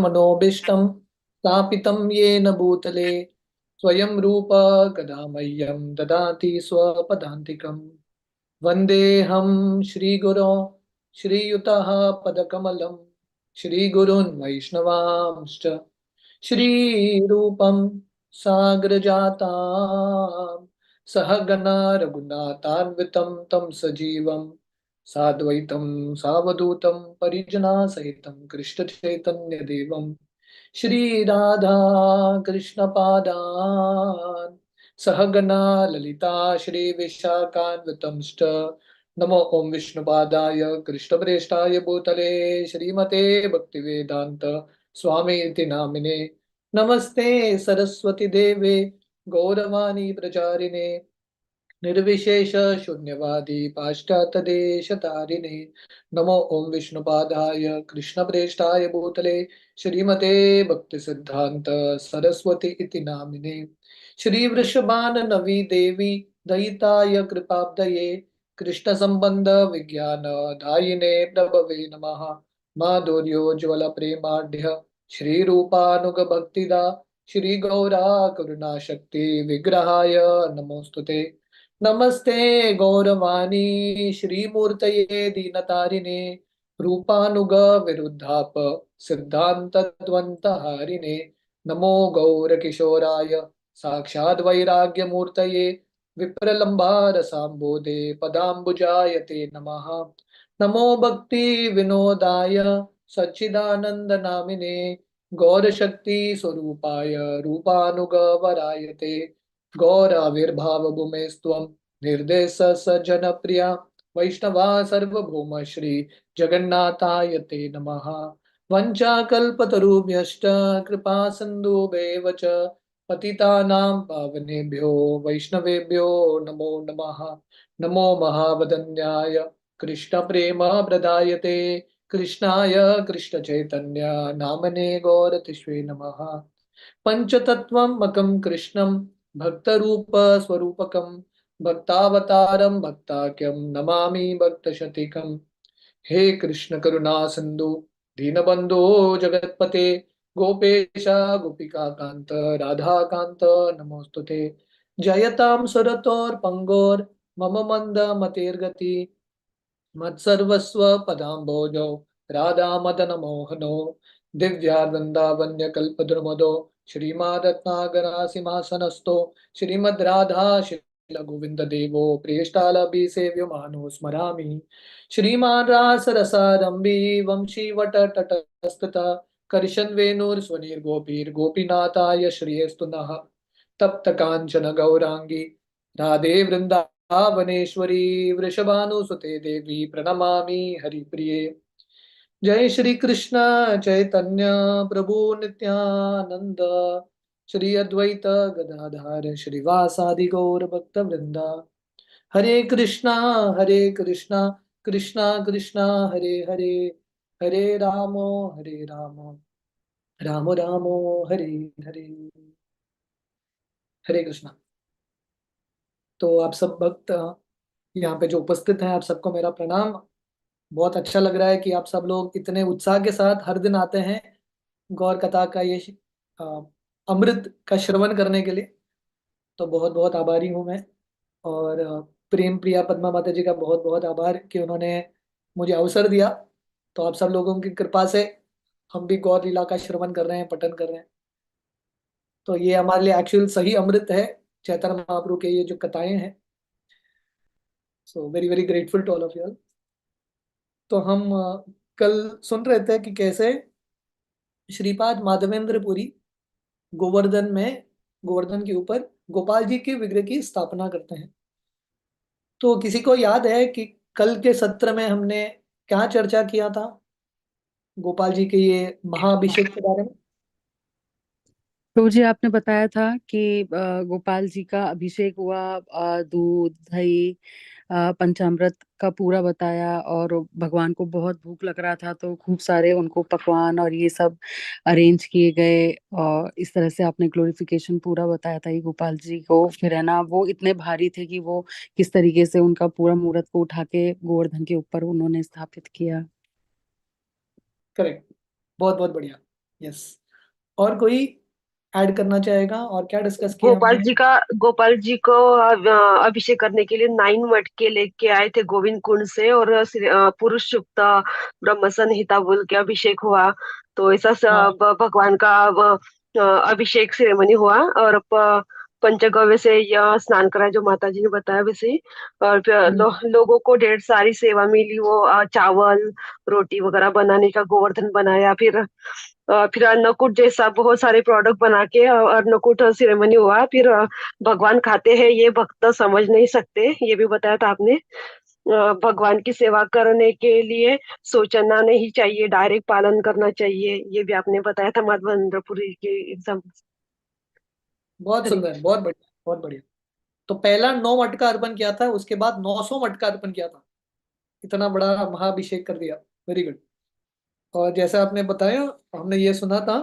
मनोभीष्टं स्थापितं येन भूतले स्वयं रूप कदा मह्यं ददाति स्वपदान्तिकम्। वन्देऽहं श्रीगुरो श्रीयुतः पदकमलं श्रीगुरून् वैष्णवांश्च श्रीरूपं साग्रजातां सहगणा रघुनाथान्वितं तं सजीवं साद्वैतं सावधूतं परिजनासहितं कृष्णचैतन्यदेवं श्रीराधा कृष्णपादान् सहगणा ललिता श्रीविशाखान्वितंश्च नमो ओं विष्णुपादाय कृष्णप्रेष्ठाय भूतले श्रीमते भक्तिवेदान्त स्वामी इति नामिने। नमस्ते सरस्वती देवे गौरवाणी प्रचारिणे निर्विशेष शून्यवादी पाश्चात्य देश तारिणे। नमो ओं विष्णुपादाय कृष्णप्रेष्ठाय भूतले श्रीमते भक्ति सिद्धांत सरस्वती इति नामिने। श्री वृषभाननवी देवी दयिताय कृपाब्दये कृष्ण संबंध विज्ञान दायिने प्रभवे नमः। माधुर्योज्वल प्रेमाढ्य श्री रूपानुग भक्तिदा श्री गौरा करुणा शक्ति विग्रहाय नमोस्तुते। नमस्ते गौरवाणी श्रीमूर्तये दीनतारिणे रूपानुग विरुद्धाप सिद्धांत हारिणे। नमो गौरकिशोराय साक्षाद् वैराग्य मूर्तये विप्रलंबा सांबोधे पदाम्बुजाय ते नमः। नमो भक्ति विनोदाय सच्चिदानंद नामिने गौर शक्ति स्वरूपाय रूपानुग वराय ते गौराविर्भाव भूमेस्त्वं निर्देश सज्जन प्रिया वैष्णवा सर्वभौम श्री जगन्नाथाय ते नमः। वञ्चाकल्पतरुभ्यश्च कृपा सिन्धुभ्येव च पतितानां पावनेभ्यो वैष्णवेभ्यो नमो नमः। नमो महावदन्याय कृष्ण प्रेम प्रदायते कृष्णाय कृष्ण चैतन्य नामने गौरतिष्वे नमः। पंचतत्वमकं कृष्णं भक्तरूप स्वरूपकं भक्तावतारं भक्ताख्यं नमामि भक्तशतीकम्। हे कृष्ण करुणा सिंधु दीनबंधो जगतपते गोपेश गोपिका कांत राधा कांत नमोस्तुते। जयतां सुरतोर पंगोर मम मंद मतेर्गति मत्सर्वस्व पदाम्भोजो राधा मदन मोहनो दिव्यावृंदावन्य कल्पद्रुमदो श्रीमादत्नागरा सिंहासनस्थो श्रीमद् राधा शील गोविंद देवो प्रियष्टालभि सेव्यो मानो स्मरामि। श्रीमान रास रसारंभी वंशी वट तटस्थता कर्शन वेणुर स्वनीर गोपीर गोपीनाथाय श्रीयस्तु नः। तप्त कांचन गौरांगी राधे वृंदावनेश्वरी वृषभानुसुते देवी प्रणमामि हरिप्रिये। जय श्री कृष्ण चैतन्य प्रभु नित्यानंद श्री अद्वैत गदाधर श्रीवासादि गौर भक्त वृंदा। हरे कृष्णा कृष्णा कृष्णा हरे हरे हरे राम राम राम हरे हरे। हरे कृष्णा। तो आप सब भक्त यहाँ पे जो उपस्थित हैं आप सबको मेरा प्रणाम। बहुत अच्छा लग रहा है कि आप सब लोग इतने उत्साह के साथ हर दिन आते हैं गौर कथा का ये अ, अमृत का श्रवण करने के लिए। तो बहुत बहुत आभारी हूँ मैं। और प्रेम प्रिया पद्मा माता जी का बहुत बहुत आभार कि उन्होंने मुझे अवसर दिया। तो आप सब लोगों की कृपा से हम भी गौर लीला का श्रवण कर रहे हैं, पठन कर रहे हैं। तो ये हमारे लिए एक्चुअल सही अमृत है, चैतन्य महाप्रभु के ये जो कथाएं हैं। So very very grateful to all of you. तो हम कल सुन रहे थे कि कैसे श्रीपाद माधवेंद्र पुरी गोवर्धन में, गोवर्धन के ऊपर गोपाल जी के विग्रह की स्थापना करते हैं। तो किसी को याद है कि कल के सत्र में हमने क्या चर्चा किया था गोपाल जी के ये महाअभिषेक के बारे में? तो जी आपने बताया था कि गोपाल जी का अभिषेक हुआ, दूध दही पंचामृत का पूरा बताया, और भगवान को बहुत भूख लग रहा था तो खूब सारे उनको पकवान और ये सब अरेंज किए गए। और इस तरह से आपने ग्लोरिफिकेशन पूरा बताया था ये गोपाल जी को। फिर है ना, वो इतने भारी थे कि वो किस तरीके से उनका पूरा मूर्त को उठा के गोवर्धन के ऊपर उन्होंने स्थापित किया। करेक्ट। बहुत बहुत बढ़िया। यस। और कोई ऐड करना चाहेगा, और क्या डिस्कस किया गोपाल हमने? जी का गोपाल जी को अभिषेक करने के लिए 9 मटके लेके आए थे गोविंद कुंड से, और पुरुष सुक्त ब्रह्म संहिता बोल के अभिषेक हुआ। तो ऐसा हाँ। भगवान का अभिषेक सेरेमनी हुआ। और पंचगव्य से यह स्नान करा, जो माता जी ने बताया वैसे ही। और फिर हम्म। लोगों को ढेर सारी सेवा मिली। वो चावल रोटी वगैरह बनाने का गोवर्धन बनाया। फिर अन्नकूट जैसा बहुत सारे प्रोडक्ट बना के अन्नकूट सेरेमनी हुआ। फिर भगवान खाते हैं, ये भक्त समझ नहीं सकते, ये भी बताया था आपने। भगवान की सेवा करने के लिए सोचना नहीं चाहिए, डायरेक्ट पालन करना चाहिए, ये भी आपने बताया था माधवेंद्रपुरी के एग्जाम। बहुत सुंदर, बहुत बढ़िया, बहुत बढ़िया। तो पहला 9 मटका अर्पण किया था, उसके बाद 900 मटका अर्पण किया था। इतना बड़ा महाअभिषेक कर दिया। Very good. और जैसा आपने बताया, हमने ये सुना था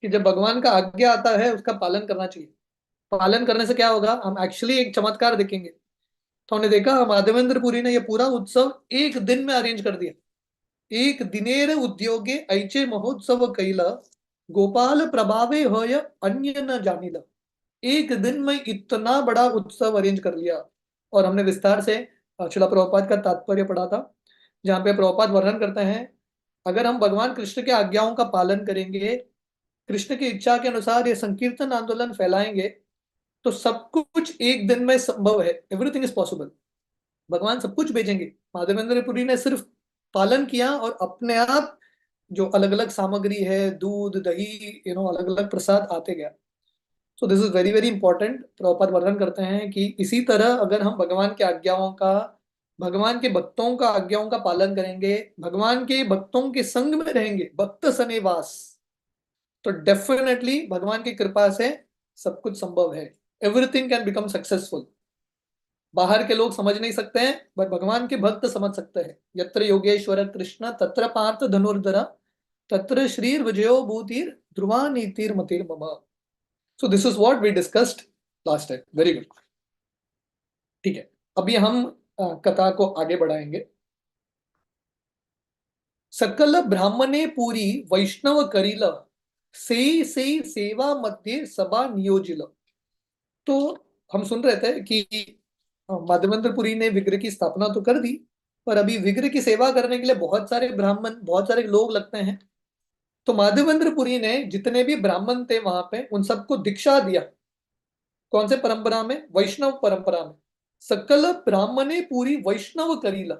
कि जब भगवान का आज्ञा आता है उसका पालन करना चाहिए। पालन करने से क्या होगा, हम एक्चुअली एक चमत्कार देखेंगे। तो हमने देखा माधवेंद्र पुरी ने यह पूरा उत्सव एक दिन में अरेंज कर दिया। एक दिनेर उद्योगे ऐचे महोत्सव कैला, गोपाल प्रभावे होय अन्य न जानिला। एक दिन में इतना बड़ा उत्सव अरेंज कर लिया। और हमने विस्तार से शिला प्रभुपाद का तात्पर्य पढ़ा था, जहाँ पे प्रभुपाद वर्णन करते हैं, अगर हम भगवान कृष्ण के आज्ञाओं का पालन करेंगे, कृष्ण की इच्छा के अनुसार ये संकीर्तन आंदोलन फैलाएंगे, तो सब कुछ एक दिन में संभव है। Everything is possible. भगवान सब कुछ भेजेंगे। माधवेंद्र पुरी ने सिर्फ पालन किया, और अपने आप जो अलग अलग सामग्री है, दूध दही, अलग अलग प्रसाद आते गया। सो this is very very important. Prabhupada वर्णन करते हैं कि इसी तरह अगर हम भगवान के आज्ञाओं का, भगवान के भक्तों का आज्ञाओं का पालन करेंगे, भगवान के भक्तों के संग में रहेंगे, भक्त सनेवास, तो डेफिनेटली भगवान की कृपा से सब कुछ संभव है। Everything can become successful. बाहर के लोग समझ नहीं सकते हैं, बट भगवान के भक्त समझ सकते हैं। यत्र योगेश्वर कृष्ण तत्र पार्थ धनुर्धरा, तत्र श्रीर विजयो भूतिर ध्रुवा नीतिर मतिर मम। So this is what we discussed last time. Very good. ठीक है, अभी हम कथा को आगे बढ़ाएंगे। सकल ब्राह्मणे पूरी वैष्णव करिल, से सेवा मध्य सभा नियोजिल। तो हम सुन रहे थे कि माधवेंद्र पुरी ने विग्रह की स्थापना तो कर दी, पर अभी विग्रह की सेवा करने के लिए बहुत सारे ब्राह्मण, बहुत सारे लोग लगते हैं। तो माधवेंद्र पुरी ने जितने भी ब्राह्मण थे वहां पे, उन सबको दीक्षा दिया। कौन से परंपरा में? वैष्णव परंपरा में। सकल ब्राह्मणे पूरी वैष्णव करीला,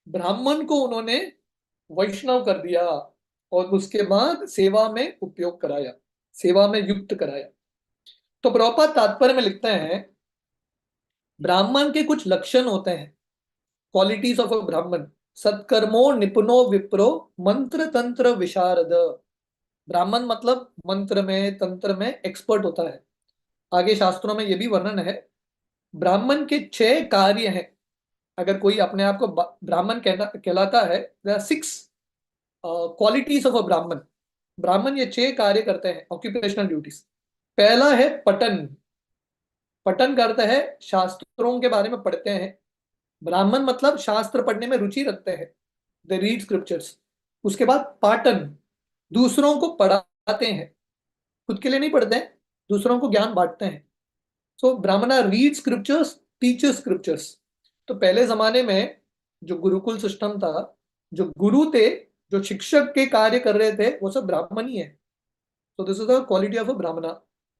ब्राह्मण को उन्होंने वैष्णव कर दिया, और उसके बाद सेवा में उपयोग कराया, सेवा में युक्त कराया। तो प्रभुपाद तात्पर्य में लिखते हैं, ब्राह्मण के कुछ लक्षण होते हैं, क्वालिटीज ऑफ अ ब्राह्मण। सत्कर्मो निपुणो विप्रो, मंत्र तंत्र विशारद। ब्राह्मण मतलब मंत्र में, तंत्र में एक्सपर्ट होता है। आगे शास्त्रों में यह भी वर्णन है। ब्राह्मण के 6 कार्य हैं। अगर कोई अपने आप को ब्राह्मण कहलाता है, there are 6 qualities of a Brahmin. ब्राह्मण ये 6 कार्य करते हैं, ऑक्यूपेशनल ड्यूटीज। पहला है पठन। पठन करते हैं, शास्त्रों के बारे में पढ़ते हैं। ब्राह्मण मतलब शास्त्र पढ़ने में रुचि रखते हैं, दे रीड स्क्रिप्चर्स। उसके बाद पाठन, दूसरों को पढ़ाते हैं, खुद के लिए नहीं पढ़ते हैं, दूसरों को ज्ञान बांटते हैं। सो ब्राह्मण रीड स्क्रिप्चर्स, टीचर स्क्रिप्चर्स। तो पहले जमाने में जो गुरुकुल सिस्टम था, जो गुरु थे, जो शिक्षक के कार्य कर रहे थे, वो सब ब्राह्मण ही है। So this is the quality of a Brahman.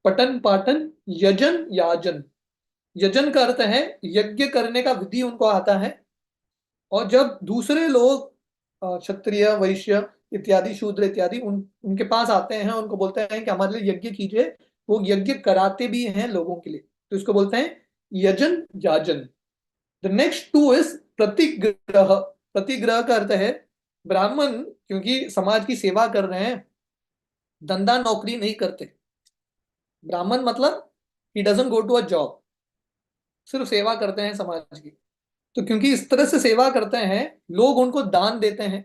पठन पाठन यजन याजन। यजन का अर्थ है यज्ञ करने का विधि उनको आता है। और जब दूसरे लोग क्षत्रिय वैश्य इत्यादि शूद्र इत्यादि उनके पास आते हैं, उनको बोलते हैं कि हमारे लिए यज्ञ कीजिए, वो यज्ञ कराते भी हैं लोगों के लिए, तो इसको बोलते हैं यजन याजन। द नेक्स्ट टू इज प्रतिग्रह। प्रतिग्रह का अर्थ है, ब्राह्मण क्योंकि समाज की सेवा कर रहे हैं, धंधा नौकरी नहीं करते। ब्राह्मण मतलब ही doesn't go to a job, सिर्फ सेवा करते हैं समाज की। तो क्योंकि इस तरह से सेवा करते हैं, लोग उनको दान देते हैं।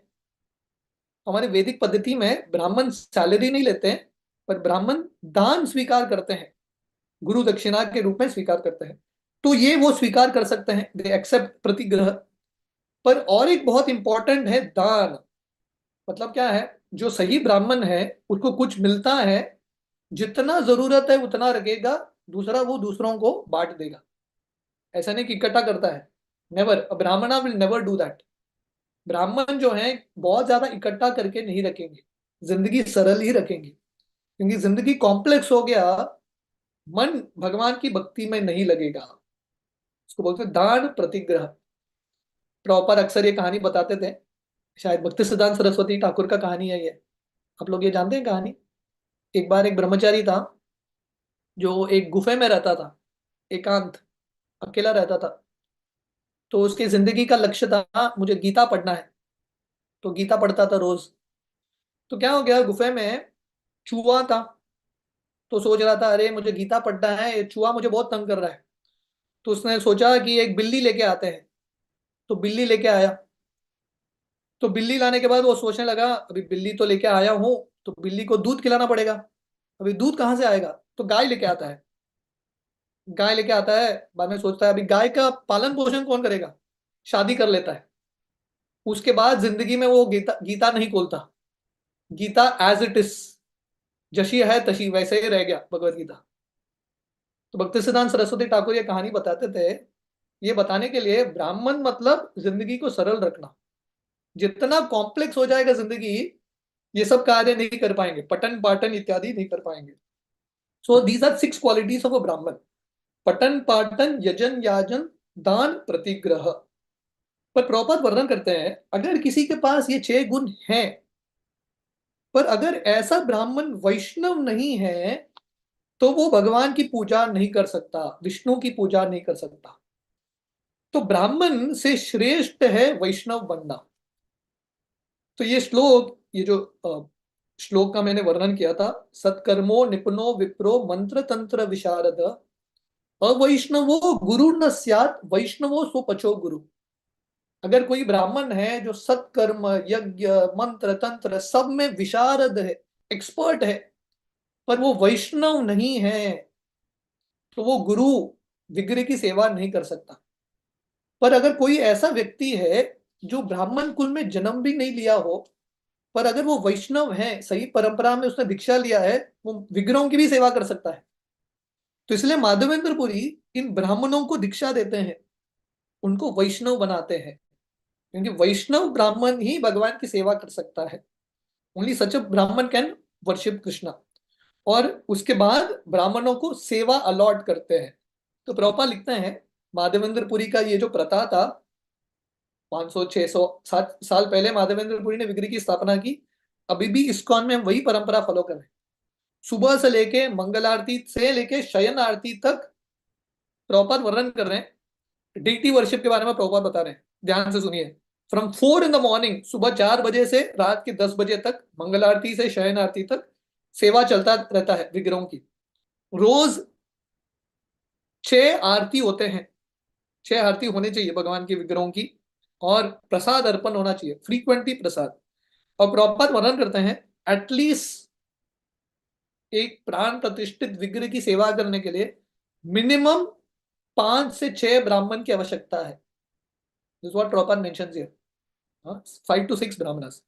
हमारे वैदिक पद्धति में ब्राह्मण सैलरी नहीं लेते हैं, पर ब्राह्मण दान स्वीकार करते हैं, गुरु दक्षिणा के रूप में स्वीकार करते हैं। तो ये वो स्वीकार कर सकते हैं, दे एक्सेप्ट प्रतिग्रह। पर और एक बहुत इंपॉर्टेंट है दान। मतलब क्या है? जो सही ब्राह्मण है उसको कुछ मिलता है, जितना जरूरत है उतना रखेगा, दूसरा वो दूसरों को बांट देगा। ऐसा नहीं कि इकट्ठा करता है। नेवर, ब्राह्मणा विल नेवर डू दैट। ब्राह्मण जो है बहुत ज्यादा इकट्ठा करके नहीं रखेंगे, जिंदगी सरल ही रखेंगे। क्योंकि जिंदगी कॉम्प्लेक्स हो गया, मन भगवान की भक्ति में नहीं लगेगा। उसको बोलते हैं दान प्रतिग्रह। प्रॉपर अक्सर ये कहानी बताते थे, शायद भक्ति सिद्धांत सरस्वती ठाकुर का कहानी है ये। आप लोग ये जानते हैं कहानी? एक बार एक ब्रह्मचारी था जो एक गुफे में रहता था, एकांत, अकेला रहता था। तो उसकी जिंदगी का लक्ष्य था, मुझे गीता पढ़ना है। तो गीता पढ़ता था रोज। तो क्या हो गया, गुफे में चूहा था। तो सोच रहा था, अरे मुझे गीता पढ़ना है, ये चूहा मुझे बहुत तंग कर रहा है। तो उसने सोचा कि एक बिल्ली लेके आते हैं। तो बिल्ली लेके आया। तो बिल्ली लाने के बाद वो सोचने लगा, अभी बिल्ली तो लेके आया हूं, तो बिल्ली को दूध खिलाना पड़ेगा। अभी दूध कहाँ से आएगा? तो गाय लेके आता है। गाय लेके आता है, बाद में सोचता है अभी गाय का पालन पोषण कौन करेगा? शादी कर लेता है। उसके बाद जिंदगी में वो गीता गीता नहीं खोलता। गीता एज इट इज, जशी है तशी वैसे ही रह गया भगवत गीता। तो भक्ति सिद्धांत सरस्वती ठाकुर ये कहानी बताते थे, ये बताने के लिए ब्राह्मण मतलब जिंदगी को सरल रखना। जितना कॉम्प्लेक्स हो जाएगा जिंदगी, ये सब कार्य नहीं कर पाएंगे, पठन पाठन इत्यादि नहीं कर पाएंगे। So these are 6 qualities of a Brahman: पठन पाठन यजन याजन दान प्रतिग्रह। पर प्रभुपाद वर्णन करते हैं, अगर किसी के पास ये 6 गुण हैं, पर अगर ऐसा ब्राह्मण वैष्णव नहीं है, तो वो भगवान की पूजा नहीं कर सकता, विष्णु की पूजा नहीं कर सकता। तो ब्राह्मण से श्रेष्ठ है वैष्णव बनना। तो ये श्लोक, ये जो श्लोक का मैंने वर्णन किया था, सत्कर्मो निपुनो विप्रो मंत्र तंत्र विशारद अवैष्णवो गुरु न स्यात् वैष्णवो स्वपचो गुरु। अगर कोई ब्राह्मण है जो सत्कर्म यज्ञ मंत्र तंत्र सब में विशारद है, एक्सपर्ट है, पर वो वैष्णव नहीं है, तो वो गुरु विग्रह की सेवा नहीं कर सकता। पर अगर कोई ऐसा व्यक्ति है जो ब्राह्मण कुल में जन्म भी नहीं लिया हो, पर अगर वो वैष्णव है, सही परंपरा में उसने दीक्षा लिया है, वो विग्रहों की भी सेवा कर सकता है। तो इसलिए माधवेंद्रपुरी इन ब्राह्मणों को दीक्षा देते हैं, उनको वैष्णव बनाते हैं। क्योंकि वैष्णव ब्राह्मण ही भगवान की सेवा कर सकता है। ओनली सच अ ब्राह्मण कैन वर्शिप कृष्णा। और उसके बाद ब्राह्मणों को सेवा अलॉट करते हैं। तो प्रभुपाद लिखते हैं, माधवेंद्रपुरी का ये जो प्रथा था, 500 600 7 साल पहले माधवेंद्रपुरी ने विग्रह की स्थापना की। अभी भी इस्कॉन में हम वही परंपरा फॉलो कर रहे हैं। सुबह से लेके मंगल आरती से लेके शयन आरती तक प्रभुपाद वर्णन कर रहे हैं। डेटी वर्शिप के बारे में प्रभुपाद बता रहे हैं, ध्यान से सुनिए। फ्रॉम 4 इन द मॉर्निंग, सुबह 4 बजे से रात के 10 बजे तक, मंगल आरती से शयन आरती तक सेवा चलता रहता है विग्रहों की। रोज 6 आरती होते हैं। 6 आरती होनी चाहिए भगवान के विग्रहों की। और प्रसाद अर्पण होना चाहिए, फ्रीक्वेंटली प्रसाद। और प्रभुपाद वर्णन करते हैं, एटलीस्ट एक प्राण प्रतिष्ठित विग्रह की सेवा करने के लिए मिनिमम 5 से 6 ब्राह्मण की आवश्यकता है। This what proper mentions here. 5 to 6 Brahmanas.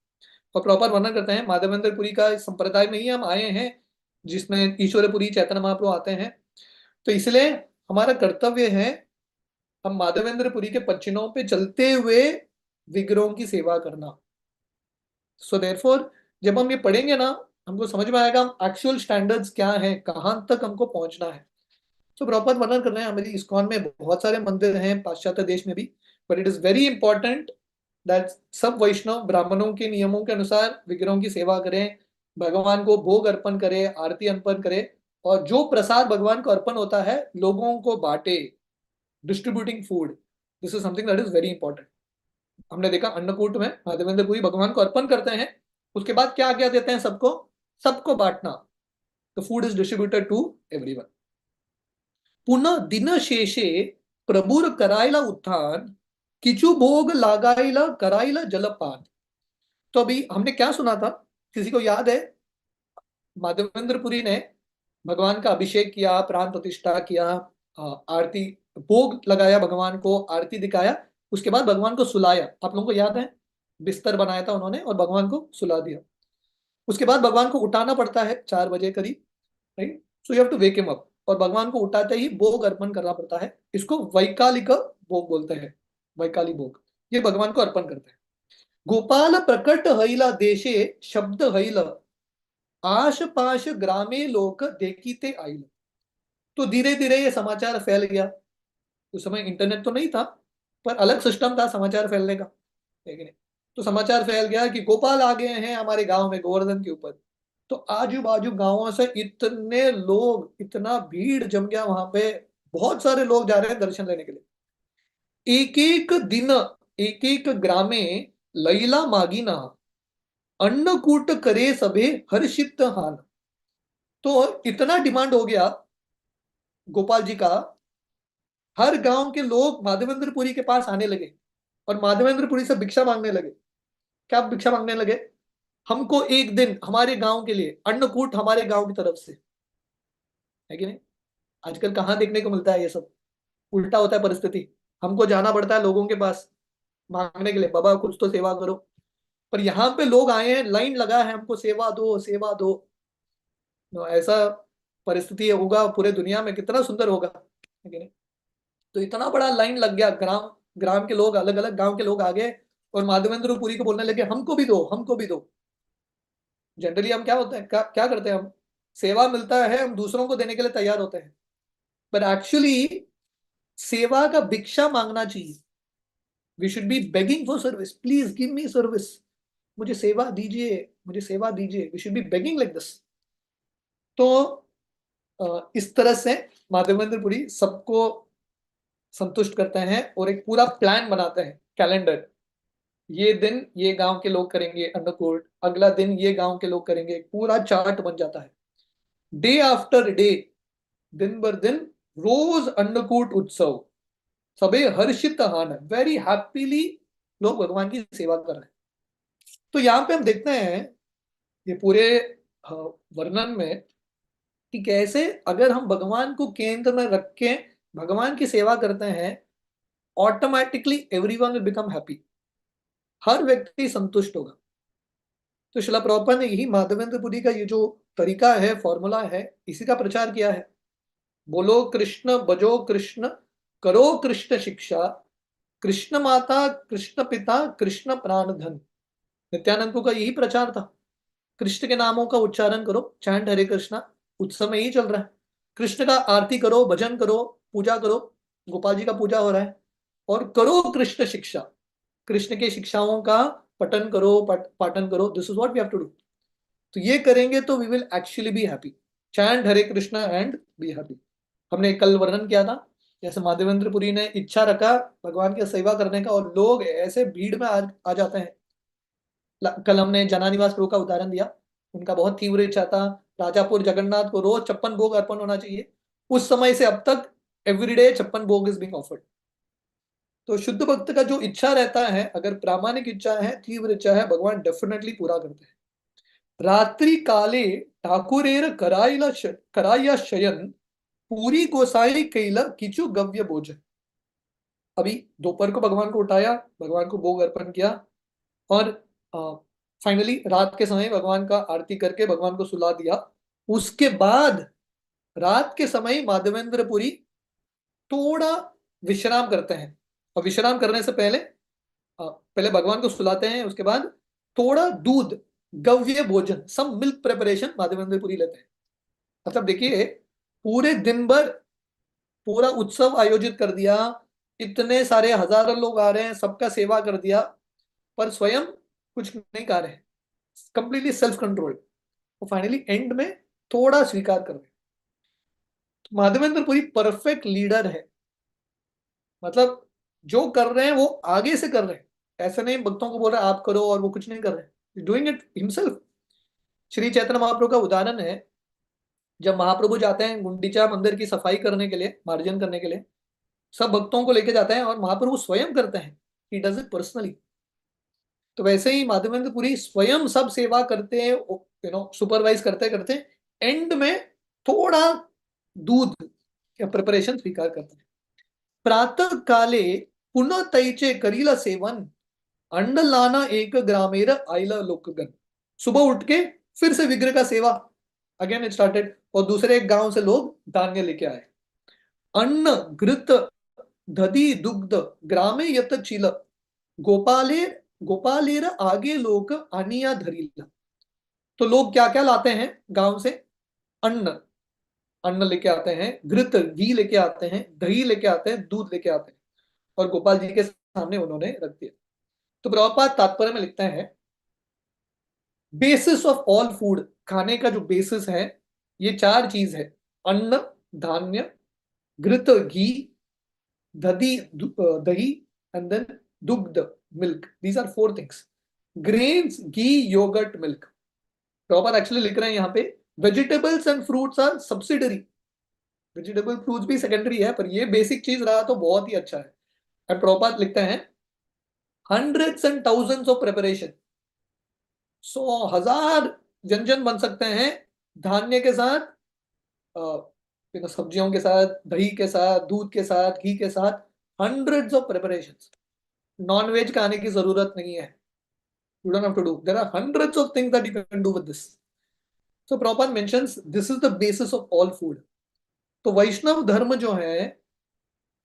और प्रॉपर वर्णन करते हैं, माधवेंद्रपुरी का इस संप्रदाय में ही हम आए हैं जिसमें ईश्वरपुरी चैतन्य महाप्रभु आते हैं। तो इसलिए हमारा कर्तव्य है, हम माधवेंद्रपुरी के पच्चिनों पे चलते हुए विग्रहों की सेवा करना। सो देयरफॉर जब हम ये पढ़ेंगे ना, हमको समझ में आएगा हम एक्चुअल स्टैंडर्ड्स क्या है, कहाँ तक हमको पहुंचना है। तो प्रॉपर वर्णन कर रहे हैं, हमारी इस्कॉन में बहुत सारे मंदिर हैं, पाश्चात्य देश में भी। But it is very important that सब वैष्णव ब्राह्मणों के नियमों के अनुसार विग्रहों की सेवा करें, भगवान को भोग अर्पण करें, आरती अर्पण करें, और जो प्रसाद भगवान को अर्पण होता है लोगों को बांटे। Distributing food, this is something that is very important. हमने देखा अन्नकूट में माधवेंद्र पुरी भगवान को अर्पण करते हैं, उसके बाद क्या क्या देते हैं सबको? सबको बांटना। The food is distributed to everyone. पुनः दिन शेषे प्रभुर करायला उत्थान, किचु भोग लागायला करायला जलपान। तो अभी हमने क्या सुना था, किसी को याद है? माधवेंद्रपुरी ने भगवान का अभिषेक किया, प्राण प्रतिष्ठा किया, आरती, भोग लगाया, भगवान को आरती दिखाया, उसके बाद भगवान को सुलाया। आप लोगों को याद है? बिस्तर बनाया था उन्होंने और भगवान को सुला दिया। उसके बाद भगवान को उठाना पड़ता है 4 बजे करीब, right. So you have to wake him up, और भगवान को उठाते ही भोग अर्पण करना पड़ता है। इसको वैकालिक भोग बोलते हैं, वैकाली भोग, ये भगवान को अर्पण करते हैं। गोपाल प्रकट हईला देशे शब्द हईल, आश पाश ग्रामे लोक देखीते आईल। तो धीरे धीरे ये समाचार फैल गया। उस समय इंटरनेट तो नहीं था, पर अलग सिस्टम था समाचार फैलने का, है कि नहीं। तो समाचार फैल गया कि गोपाल आ गए हैं हमारे गांव में गोवर्धन के ऊपर। तो आजू बाजू गांवों से इतने लोग, इतना भीड़ जम गया वहां पे। बहुत सारे लोग जा रहे हैं दर्शन लेने के लिए। एक एक दिन एक एक ग्रामे लैला मागिना, अन्नकूट करे सभे हर्षित हान। तो इतना डिमांड हो गया गोपाल जी का, हर गांव के लोग माधवेंद्रपुरी के पास आने लगे और माधवेंद्रपुरी से भिक्षा मांगने लगे। क्या भिक्षा मांगने लगे? हमको एक दिन हमारे गांव के लिए अन्नकूट, हमारे गांव की तरफ से, है कि नहीं। आजकल कहाँ देखने को मिलता है ये सब, उल्टा होता है परिस्थिति। हमको जाना पड़ता है लोगों के पास मांगने के लिए, बाबा कुछ तो सेवा करो। पर यहाँ पे लोग आए हैं, लाइन लगा है, हमको सेवा दो सेवा दो। तो ऐसा परिस्थिति होगा पूरे दुनिया में, कितना सुंदर होगा, है कि नहीं। तो इतना बड़ा लाइन लग गया, ग्राम ग्राम के लोग, अलग अलग गांव के लोग आ गए और माधवेंद्र पुरी को बोलने लगे हमको भी दो, हमको भी दो। जनरली हम क्या होते हैं, क्या करते हैं हम, सेवा मिलता है हम दूसरों को देने के लिए तैयार होते हैं। पर एक्चुअली सेवा का भिक्षा मांगना चाहिए। We should be begging for service, please give me service, मुझे सेवा दीजिए, मुझे सेवा दीजिए। We should be begging like this. तो इस तरह से माधवेंद्रपुरी सबको संतुष्ट करते हैं और एक पूरा प्लान बनाते हैं, कैलेंडर। ये दिन ये गांव के लोग करेंगे अन्नकूट, अगला दिन ये गांव के लोग करेंगे, एक पूरा चार्ट बन जाता है। डे आफ्टर डे, दिन बर दिन, रोज अन्नकूट उत्सव, सबे हर्षित हान, वेरी हैप्पीली लोग भगवान की सेवा कर रहे हैं। तो यहाँ पे हम देखते हैं ये पूरे अ, वर्णन में कि कैसे अगर हम भगवान को केंद्र में रख के भगवान की सेवा करते हैं, automatically everyone will become happy, हर व्यक्ति संतुष्ट होगा। तो शिला प्रभुपाद ने यही माधवेंद्रपुरी का ये जो तरीका है, फॉर्मूला है, इसी का प्रचार किया है। बोलो कृष्ण बजो कृष्ण, करो कृष्ण शिक्षा, कृष्ण माता कृष्ण पिता कृष्ण प्राण धन। नित्यानंद का यही प्रचार था। कृष्ण के नामों का उच्चारण करो, चैंट हरे कृष्णा, उत्सव में यही चल रहा है। कृष्ण का आरती करो, भजन करो, पूजा करो, गोपाल जी का पूजा हो रहा है। और करो कृष्ण शिक्षा, कृष्ण के शिक्षाओं का पठन करो, पाठन करो। This is what we have to do. तो ये करेंगे तो we will actually be happy. Chant Hare Krishna and be happy. हमने कल वर्णन किया था जैसे माधवेंद्रपुरी ने इच्छा रखा भगवान की सेवा करने का और लोग ऐसे भीड़ में आ जाते हैं। कल हमने जनानिवास प्रभु का उदाहरण दिया। उनका बहुत तीव्र इच्छा था राजापुर जगन्नाथ को रोज 56 भोग अर्पण होना चाहिए। उस समय से अब तक एवरीडे 56 भोग इज बीइंग ऑफर्ड। तो शुद्ध भक्त का जो इच्छा रहता है, अगर प्रामाणिक इच्छा है, तीव्र इच्छा है, भगवान डेफिनेटली पूरा करते हैं। रात्रि काले ठाकुरेर कराया शयन, पूरी गोसाई कैला किचु गव्य भोजन। अभी दोपहर को भगवान को उठाया, भगवान को भोग अर्पण किया, और फाइनली रात के समय भगवान का आरती करके भगवान को सुला दिया। उसके बाद रात के समय माधवेंद्रपुरी थोड़ा विश्राम करते हैं। और विश्राम करने से पहले पहले भगवान को सुलाते हैं, उसके बाद थोड़ा दूध, गव्य भोजन, सम मिल्क प्रिपरेशन माधवेंद्रपुरी लेते हैं। मतलब देखिए, पूरे दिन भर पूरा उत्सव आयोजित कर दिया, इतने सारे हजारों लोग आ रहे हैं, सबका सेवा कर दिया, पर स्वयं कुछ नहीं कर रहे, कंप्लीटली सेल्फ कंट्रोल। तो फाइनली एंड में थोड़ा स्वीकार कर रहे। तो माधवेंद्रपुरी परफेक्ट लीडर है। मतलब जो कर रहे हैं वो आगे से कर रहे हैं, ऐसे नहीं भक्तों को बोल रहे हैं आप करो और वो कुछ नहीं कर रहे, doing it himself. Shri Chaitanya Mahaprabhu का उदाहरण है, जब महाप्रभु जाते हैं गुंडीचा मंदिर की सफाई करने के लिए, मार्जन करने के लिए, सब भक्तों को लेके जाते हैं और महाप्रभु स्वयं करते हैं। He does it personally. तो वैसे ही माधवेंद्रपुरी स्वयं सब सेवा करते हैं, सुपरवाइज करते करते एंड में थोड़ा दूध या प्रिपरेशन स्वीकार करते हैं। प्रातः काले पुनः तैचे करीला सेवन, अंड लाना एक ग्रामेर आइला लोकगन। सुबह उठ के फिर से विग्रह का सेवा, अगेन इट स्टार्टेड, और दूसरे एक गांव से लोग धान्य लेके आए। अन्न घृत दधि दुग्ध ग्रामे यत चील गोपालेर गोपालेर आगे लोग आनिया धरीला। तो लोग क्या क्या लाते हैं गांव से? अन्न, अन्न लेके आते हैं, घृत घी लेके आते हैं, दही लेके आते हैं, दूध लेके आते हैं, और गोपाल जी के सामने उन्होंने रख दिया। तो प्रभुपाद तात्पर्य में लिखते हैं, बेसिस ऑफ ऑल फूड, खाने का जो बेसिस है ये चार चीज है: अन्न, धान्य, घृत घी, दही, एंड देन दुग्ध, milk. These are four things. Grains, ghee, yogurt, milk. Proper actually लिख रहे हैं यहाँ पे, vegetables and fruits are subsidiary. Vegetable fruits भी सेकेंडरी है, पर ये बेसिक चीज रहा तो बहुत ही अच्छा है। एंड प्रॉपर लिखते हैं, hundreds and thousands of preparation, 100,000 व्यंजन बन सकते हैं धान्य के साथ, सब्जियों के साथ, दही के साथ, दूध के साथ, घी के साथ, hundreds of preparations. Non veg का आने की जरूरत नहीं है, you don't have to do, there are hundreds of things that you can do with this. So Prabhupada mentions this is the basis of all food. तो वैष्णव धर्म जो है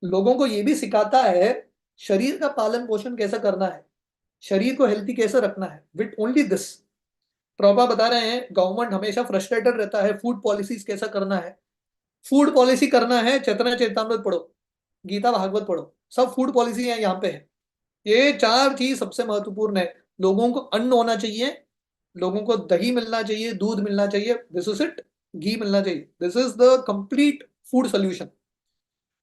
लोगों को ये भी सिखाता है शरीर का पालन पोषण कैसे करना है, शरीर को हेल्थी कैसे रखना है, विथ ओनली दिस। प्रभुपाद बता रहे हैं गवर्नमेंट हमेशा फ्रस्ट्रेटेड रहता है, फूड पॉलिसीज कैसा करना है। फूड पॉलिसी करना है, चैतन्य चैतामृत पढ़ो, गीता भागवत पढ़ो, सब फूड पॉलिसी है यहाँ पे है। ये चार चीज सबसे महत्वपूर्ण है। लोगों को अन्न होना चाहिए, लोगों को दही मिलना चाहिए, दूध मिलना चाहिए, दिस इज इट, घी मिलना चाहिए, this is the complete food solution.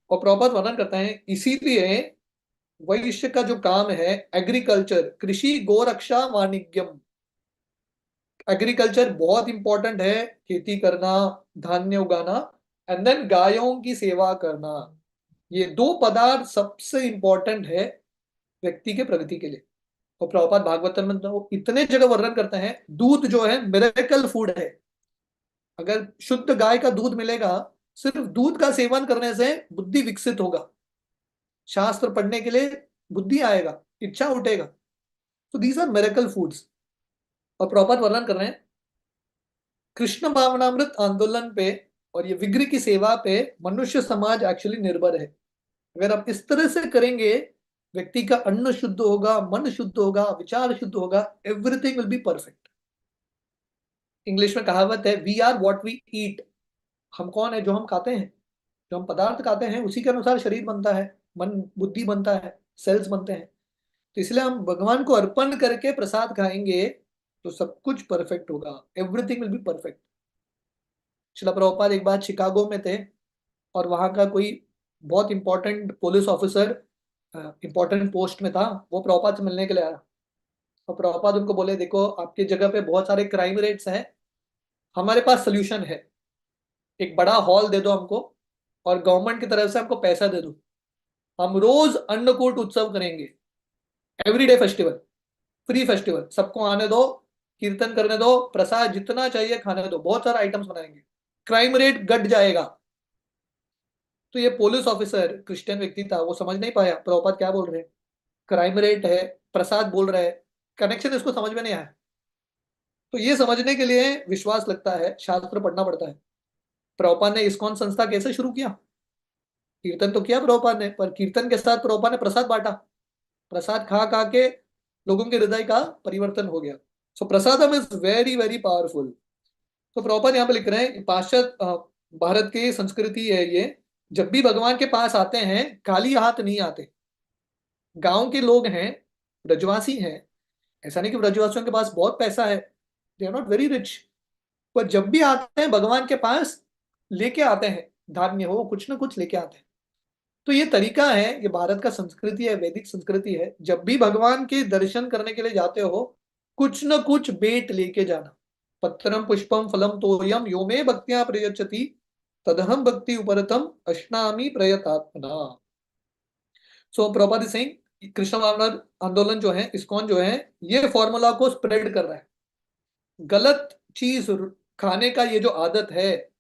और प्रॉपर वर्णन करते हैं, इसीलिए वैश्य का जो काम है एग्रीकल्चर, कृषि, गोरक्षा, वाणिज्यम। एग्रीकल्चर बहुत इंपॉर्टेंट है, खेती करना, धान्य उगाना, एंड देन गायों की सेवा करना। ये दो पदार्थ सबसे इंपॉर्टेंट है व्यक्ति के प्रगति के लिए। और प्रभुपाद भागवतम में तो इतने जगह वर्णन करते हैं, दूध जो है मिरेकल फूड है। अगर शुद्ध गाय का दूध मिलेगा, सिर्फ दूध का सेवन करने से बुद्धि विकसित होगा, शास्त्र पढ़ने के लिए बुद्धि आएगा, इच्छा उठेगा। तो दीज आर मिरेकल फूड्स। और प्रॉपर वर्णन कर रहे हैं कृष्ण भावनामृत आंदोलन पे और ये विग्रह की सेवा पे मनुष्य समाज एक्चुअली निर्भर है। अगर आप इस तरह से करेंगे, व्यक्ति का अन्न शुद्ध होगा, मन शुद्ध होगा, विचार शुद्ध होगा, everything will be perfect. English में कहावत है, we are what we eat. हम कौन है? जो हम खाते हैं, जो हम पदार्थ खाते हैं उसी के अनुसार शरीर बनता है, मन बुद्धि बनता है, सेल्स बनते हैं। तो इसलिए हम भगवान को अर्पण करके प्रसाद खाएंगे तो सब कुछ परफेक्ट होगा, एवरीथिंग विल बी परफेक्ट। शिला प्रभुपाद एक बार शिकागो में थे और वहां का कोई बहुत important police officer important post में था, वो प्रभुपाद से मिलने के लिए आया। और प्रभुपाद उनको बोले, देखो आपकी जगह पे बहुत सारे क्राइम रेट्स हैं, हमारे पास सोल्यूशन है, एक बड़ा हॉल दे दो हमको और गवर्नमेंट की तरफ से हमको पैसा दे दो, हम रोज अन्नकूट उत्सव करेंगे, एवरीडे फेस्टिवल, फ्री फेस्टिवल, सबको आने दो, कीर्तन करने दो, प्रसाद जितना चाहिए खाने दो, बहुत सारा आइटम्स बनाएंगे, क्राइम रेट घट जाएगा। तो ये पुलिस ऑफिसर क्रिश्चियन व्यक्ति था, वो समझ नहीं पाया प्रभुपाद क्या बोल रहे हैं, क्राइम रेट है, प्रसाद बोल रहा है, कनेक्शन इसको समझ में नहीं आया। तो ये समझने के लिए विश्वास लगता है, शास्त्र पढ़ना पड़ता है। प्रभुपाद ने इस्कॉन संस्था कैसे शुरू किया? कीर्तन तो किया प्रभुपाद ने, पर कीर्तन के साथ प्रभुपाद ने प्रसाद बांटा, प्रसाद खा खा के लोगों के हृदय का परिवर्तन हो गया। सो प्रसादम इज वेरी वेरी पावरफुल। तो प्रभुपाद यहाँ पे लिख रहे हैं, पाश्चात्य भारत की संस्कृति है ये, जब भी भगवान के पास आते हैं खाली हाथ नहीं आते। गांव के लोग हैं, ब्रजवासी हैं, ऐसा नहीं कि ब्रजवासियों के पास बहुत पैसा है, they are not very rich, पर जब भी आते हैं भगवान के पास लेके आते हैं, धान्य हो कुछ ना कुछ लेके आते हैं। तो ये तरीका है, ये भारत का संस्कृति है, वैदिक संस्कृति है, जब भी भगवान के दर्शन करने के लिए जाते हो कुछ न कुछ बेट लेके जाना। पत्रम पुष्पम फलम तोयम यो मे भक्त्या प्रयच्छति तदहम भक्ति उपरतम अश्नामि प्रयतात्मना। सो प्रभुपाद सिंह कृष्ण भावना आंदोलन जो है, इस्कॉन जो है, ये फॉर्मूला को स्प्रेड कर रहा है। गलत चीज खाने का ये जो आदत है,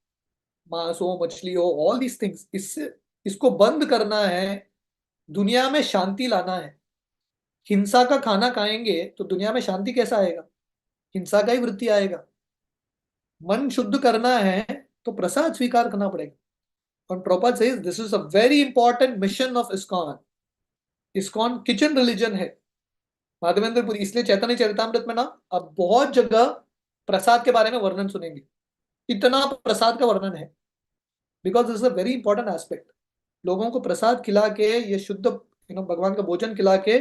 मांस हो, मछली हो, ऑल दीज थिंग्स, इससे इसको बंद करना है, दुनिया में शांति लाना है। हिंसा का खाना खाएंगे तो दुनिया में शांति कैसा आएगा? हिंसा का ही वृत्ति आएगा। मन शुद्ध करना है तो प्रसाद स्वीकार करना पड़ेगा। और Prabhupada says this is a very important mission of ISKCON. ISKCON kitchen religion है माधवेंद्रपुरी, इसलिए चैतन्य चरितामृत में ना अब बहुत जगह प्रसाद के बारे में वर्णन सुनेंगे। इतना प्रसाद का वर्णन है, because this is a very important aspect. लोगों को प्रसाद खिला के, ये शुद्ध भगवान का भोजन खिला के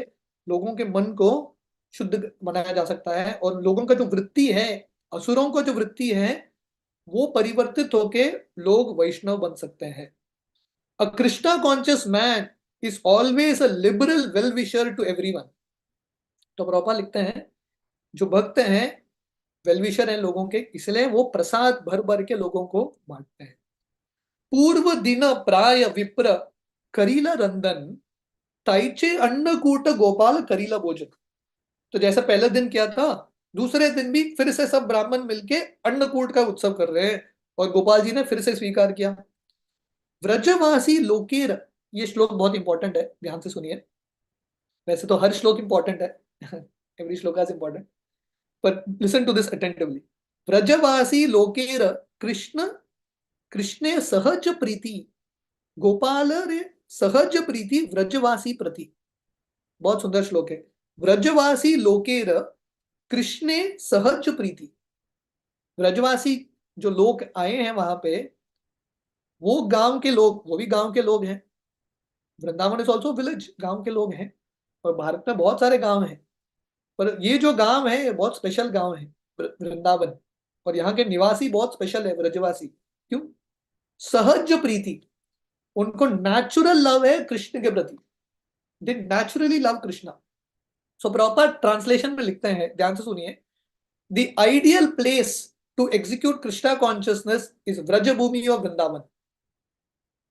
लोगों के मन को शुद्ध बनाया जा सकता है, और लोगों का जो वृत्ति है, असुरों का जो वृत्ति है, वो परिवर्तित होके लोग वैष्णव बन सकते हैं। A Krishna conscious man is always a liberal well wisher to everyone. तो प्रभुपाद लिखते हैं जो भक्त हैं वेल विशर हैं लोगों के, इसलिए वो प्रसाद भर भर के लोगों को बांटते हैं। पूर्व दिन प्राय विप्र करीला रंदन, ताइचे अन्नकूट गोपाल करीला भोजन। तो जैसा पहले दिन किया था, दूसरे दिन भी फिर से सब ब्राह्मण मिलके अन्नकूट का उत्सव कर रहे हैं, और गोपाल जी ने फिर से स्वीकार किया। व्रजवासी लोकेर, ये श्लोक बहुत इंपॉर्टेंट है, ध्यान से सुनिए। वैसे तो हर श्लोक इंपॉर्टेंट है, every shloka is important, but listen to this attentively. व्रजवासी लोकेर कृष्ण कृष्णे सहज प्रीति, गोपाल रे सहज प्रीति व्रजवासी प्रति। बहुत सुंदर श्लोक है। व्रजवासी लोकेर कृष्णे सहज प्रीति। व्रजवासी जो लोग आए हैं वहां पे, वो गांव के लोग, वो भी गांव के लोग हैं। वृंदावन इज ऑल्सो विलेज, गांव के लोग हैं। और भारत में बहुत सारे गांव हैं, पर ये जो गांव है ये बहुत स्पेशल गांव है, वृंदावन। और यहाँ के निवासी बहुत स्पेशल है, व्रजवासी। क्यों? सहज प्रीति, उनको नेचुरल लव है कृष्ण के प्रति। They naturally love Krishna. So proper translation में लिखते हैं, ध्यान से सुनिए। The ideal place to execute Krishna consciousness is Vraj Bhumi of Vrindavan.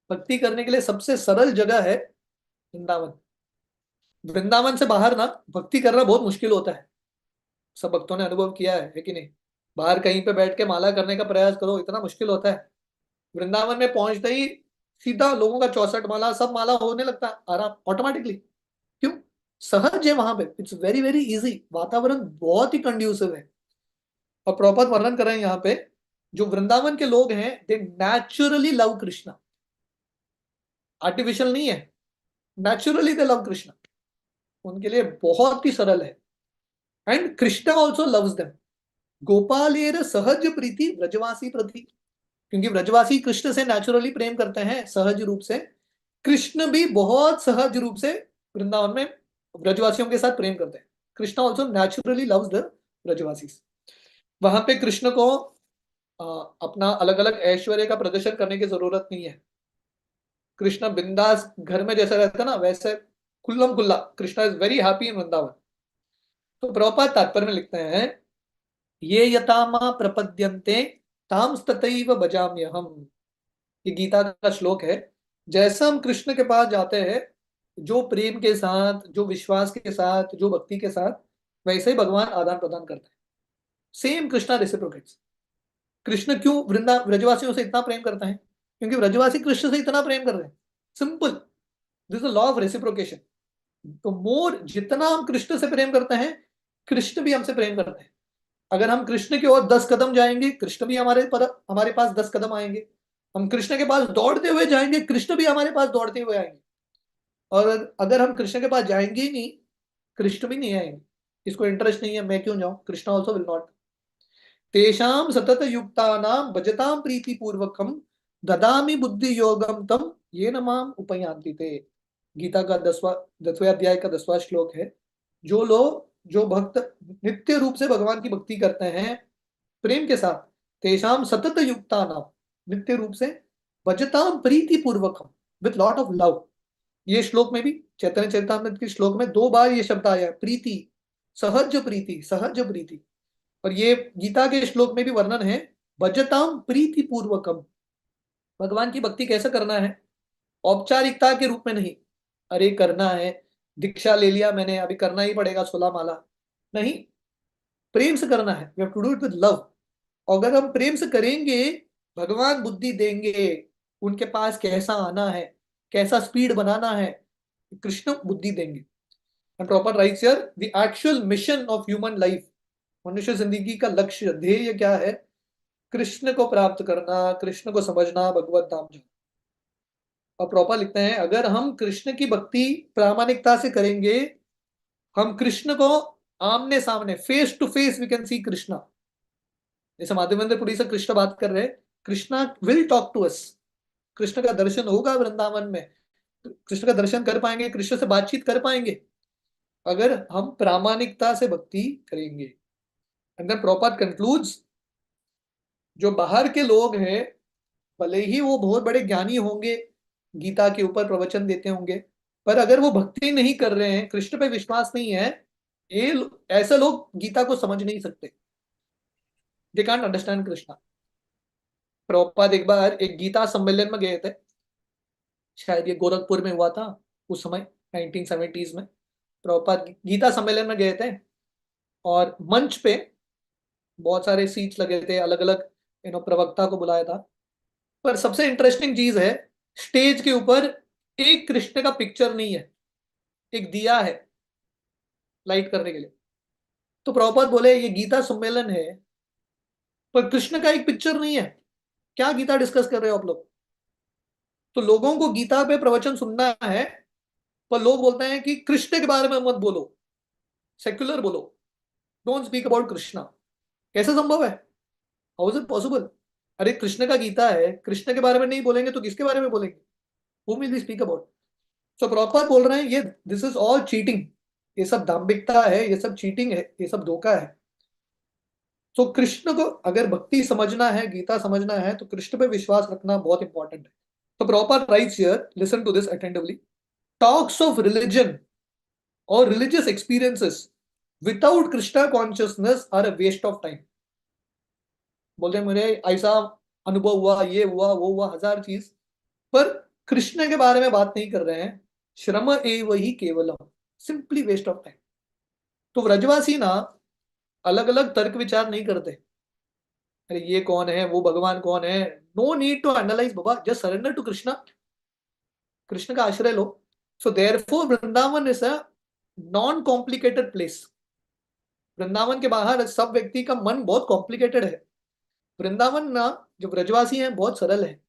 भक्ति करने के लिए सबसे सरल जगह है वृंदावन। वृंदावन से बाहर ना भक्ति करना बहुत मुश्किल होता है। सब भक्तों ने अनुभव किया है कि नहीं? बाहर कहीं पे बैठ के माला करने का प्रयास करो, इतना मुश्किल होता है। वृंदावन में पहुंचते ही सीधा लोगों का 64 माला, सब माला होने लगता है आराम ऑटोमेटिकली। क्यों? सहज है वहां पे, इट्स वेरी वेरी इजी, वातावरण बहुत ही कंड्यूसिव है। और प्रॉपर वर्णन कर रहे हैं यहाँ पे, जो वृंदावन के लोग हैं दे नेचुरली लव कृष्णा। आर्टिफिशियल नहीं है, नेचुरली दे लव कृष्णा। उनके लिए बहुत ही सरल है। And Krishna also loves them. गोपालेर सहज प्रीति व्रजवासी प्रति, क्योंकि व्रजवासी कृष्ण से नेचुरली प्रेम करते हैं सहज रूप से। कृष्ण भी बहुत सहज रूप से वृंदावन में व्रजवासियों के साथ प्रेम करते हैं। Krishna also naturally loves the व्रजवासी। वहां पे कृष्ण को अपना अलग अलग ऐश्वर्य का प्रदर्शन करने की जरूरत नहीं है। कृष्ण बिंदास घर में जैसा रहता है ना, वैसे खुल्लम खुल्ला Krishna is very happy in Vrindavan. तो प्रभुपाद तात्पर्य में लिखते हैं, ये यतामा प्रपद्यन्ते ताम तथैव भजाम्यहम्। ये गीता का श्लोक है। जैसा हम कृष्ण के पास जाते हैं, जो प्रेम के साथ, जो विश्वास के साथ, जो भक्ति के साथ, वैसे ही भगवान आदान प्रदान करते हैं। Same Krishna reciprocates. कृष्ण क्यों वृंदा व्रजवासियों से इतना प्रेम करते हैं? क्योंकि व्रजवासी कृष्ण से इतना प्रेम कर रहे हैं। Simple, this is law of reciprocation. तो मोर जितना हम कृष्ण से प्रेम करते हैं, कृष्ण भी हमसे प्रेम करते हैं। अगर हम कृष्ण की ओर 10 कदम जाएंगे, कृष्ण भी हमारे पास 10 कदम आएंगे। हम कृष्ण के पास दौड़ते हुए जाएंगे, कृष्ण भी हमारे पास दौड़ते हुए आएंगे। और अगर हम कृष्ण के पास जाएंगे ही नहीं, कृष्ण भी नहीं आएंगे। इसको इंटरेस्ट नहीं है, मैं क्यों जाऊं, कृष्ण ऑल्सो विल नॉट। तेषाम सतत युक्तानाम भजताम प्रीति पूर्वकम ददामि बुद्धि योगम तम ये नमाम उपयांति ते। गीता का 10वें अध्याय का 10वां श्लोक है। जो भक्त नित्य रूप से भगवान की भक्ति करते हैं प्रेम के साथ, तेषाम सतत युक्ता नाम, नित्य रूप से, भजताम प्रीति पूर्वकम, विथ लॉट ऑफ लव। ये श्लोक में भी, चैतन्य चरितामृत के श्लोक में 2 बार ये शब्द आया है, प्रीति, सहज प्रीति, सहज प्रीति। और ये गीता के श्लोक में भी वर्णन है, भजताम प्रीति पूर्वकम। भगवान की भक्ति कैसे करना है? औपचारिकता के रूप में नहीं, अरे करना है, दीक्षा ले लिया मैंने, अभी करना ही पड़ेगा 16 माला, नहीं। प्रेम से करना है, we have to do it with love. अगर हम प्रेम से करेंगे, भगवान बुद्धि देंगे, उनके पास कैसा आना है, कैसा स्पीड बनाना है, कृष्ण बुद्धि देंगे। And proper writes here the actual mission of human life, मनुष्य जिंदगी का लक्ष्य ध्येय क्या है? कृष्ण को प्राप्त करना, कृष्ण को समझना, भगवत धाम जाना। और प्रॉपर लिखते हैं, अगर हम कृष्ण की भक्ति प्रामाणिकता से करेंगे, हम कृष्ण को आमने सामने, face to face we can see Krishna. जैसे माधवेंद्र पुरी से कृष्ण बात कर रहे हैं, Krishna will talk to us. Krishna का दर्शन होगा वृंदावन में, कृष्ण का दर्शन कर पाएंगे, कृष्ण से बातचीत कर पाएंगे, अगर हम प्रामाणिकता से भक्ति करेंगे। एंड देन प्रॉपर कंक्लूड्स, जो बाहर के लोग हैं, भले ही वो बहुत बड़े ज्ञानी होंगे, गीता के ऊपर प्रवचन देते होंगे, पर अगर वो भक्ति नहीं कर रहे हैं, कृष्ण पे विश्वास नहीं है, ऐसे लोग गीता को समझ नहीं सकते। They can't understand Krishna. Prabhupada एक बार एक गीता सम्मेलन में गए थे, शायद ये गोरखपुर में हुआ था उस समय, 1970s में। प्रभुपाद गीता सम्मेलन में गए थे, और मंच पे बहुत सारे सीट्स लगे थे, अलग अलग प्रवक्ता को बुलाया था। पर सबसे इंटरेस्टिंग चीज है, स्टेज के ऊपर एक कृष्ण का पिक्चर नहीं है, एक दिया है लाइट करने के लिए। तो प्रभुपाद बोले ये गीता सम्मेलन है, पर कृष्ण का एक पिक्चर नहीं है, क्या गीता डिस्कस कर रहे हो आप लोग? तो लोगों को गीता पे प्रवचन सुनना है, पर लोग बोलते हैं कि कृष्ण के बारे में मत बोलो, सेक्युलर बोलो, डोंट स्पीक अबाउट कृष्णा। कैसे संभव है? How is it possible? अरे कृष्ण का गीता है, कृष्ण के बारे में नहीं बोलेंगे तो किसके बारे में बोलेंगे? whom will we speak about? So proper बोल रहे हैं, ये दिस इज ऑल चीटिंग, ये सब दाम्भिकता है, ये सब चीटिंग है, ये सब धोखा है। तो कृष्ण को अगर भक्ति समझना है, गीता समझना है, तो कृष्ण पे विश्वास रखना बहुत इंपॉर्टेंट है। तो proper writes here, listen to this attentively, talks of religion और religious experiences without Krishna consciousness are a waste of time. बोलते हैं मुझे ऐसा अनुभव हुआ, ये हुआ, वो हुआ, हजार चीज, पर कृष्ण के बारे में बात नहीं कर रहे हैं, श्रम एव ही केवलम, सिंपली वेस्ट ऑफ टाइम। तो व्रजवासी ना अलग अलग तर्क विचार नहीं करते, अरे ये कौन है, वो भगवान कौन है, नो नीड टू एनालाइज बाबा, just surrender to Krishna, Krishna का आश्रय लो। So therefore Vrindavan is a non complicated place. Vrindavan के बाहर सब व्यक्ति का मन बहुत कॉम्प्लिकेटेड है। वृंदावन ना, जो व्रजवासी हैं बहुत सरल है।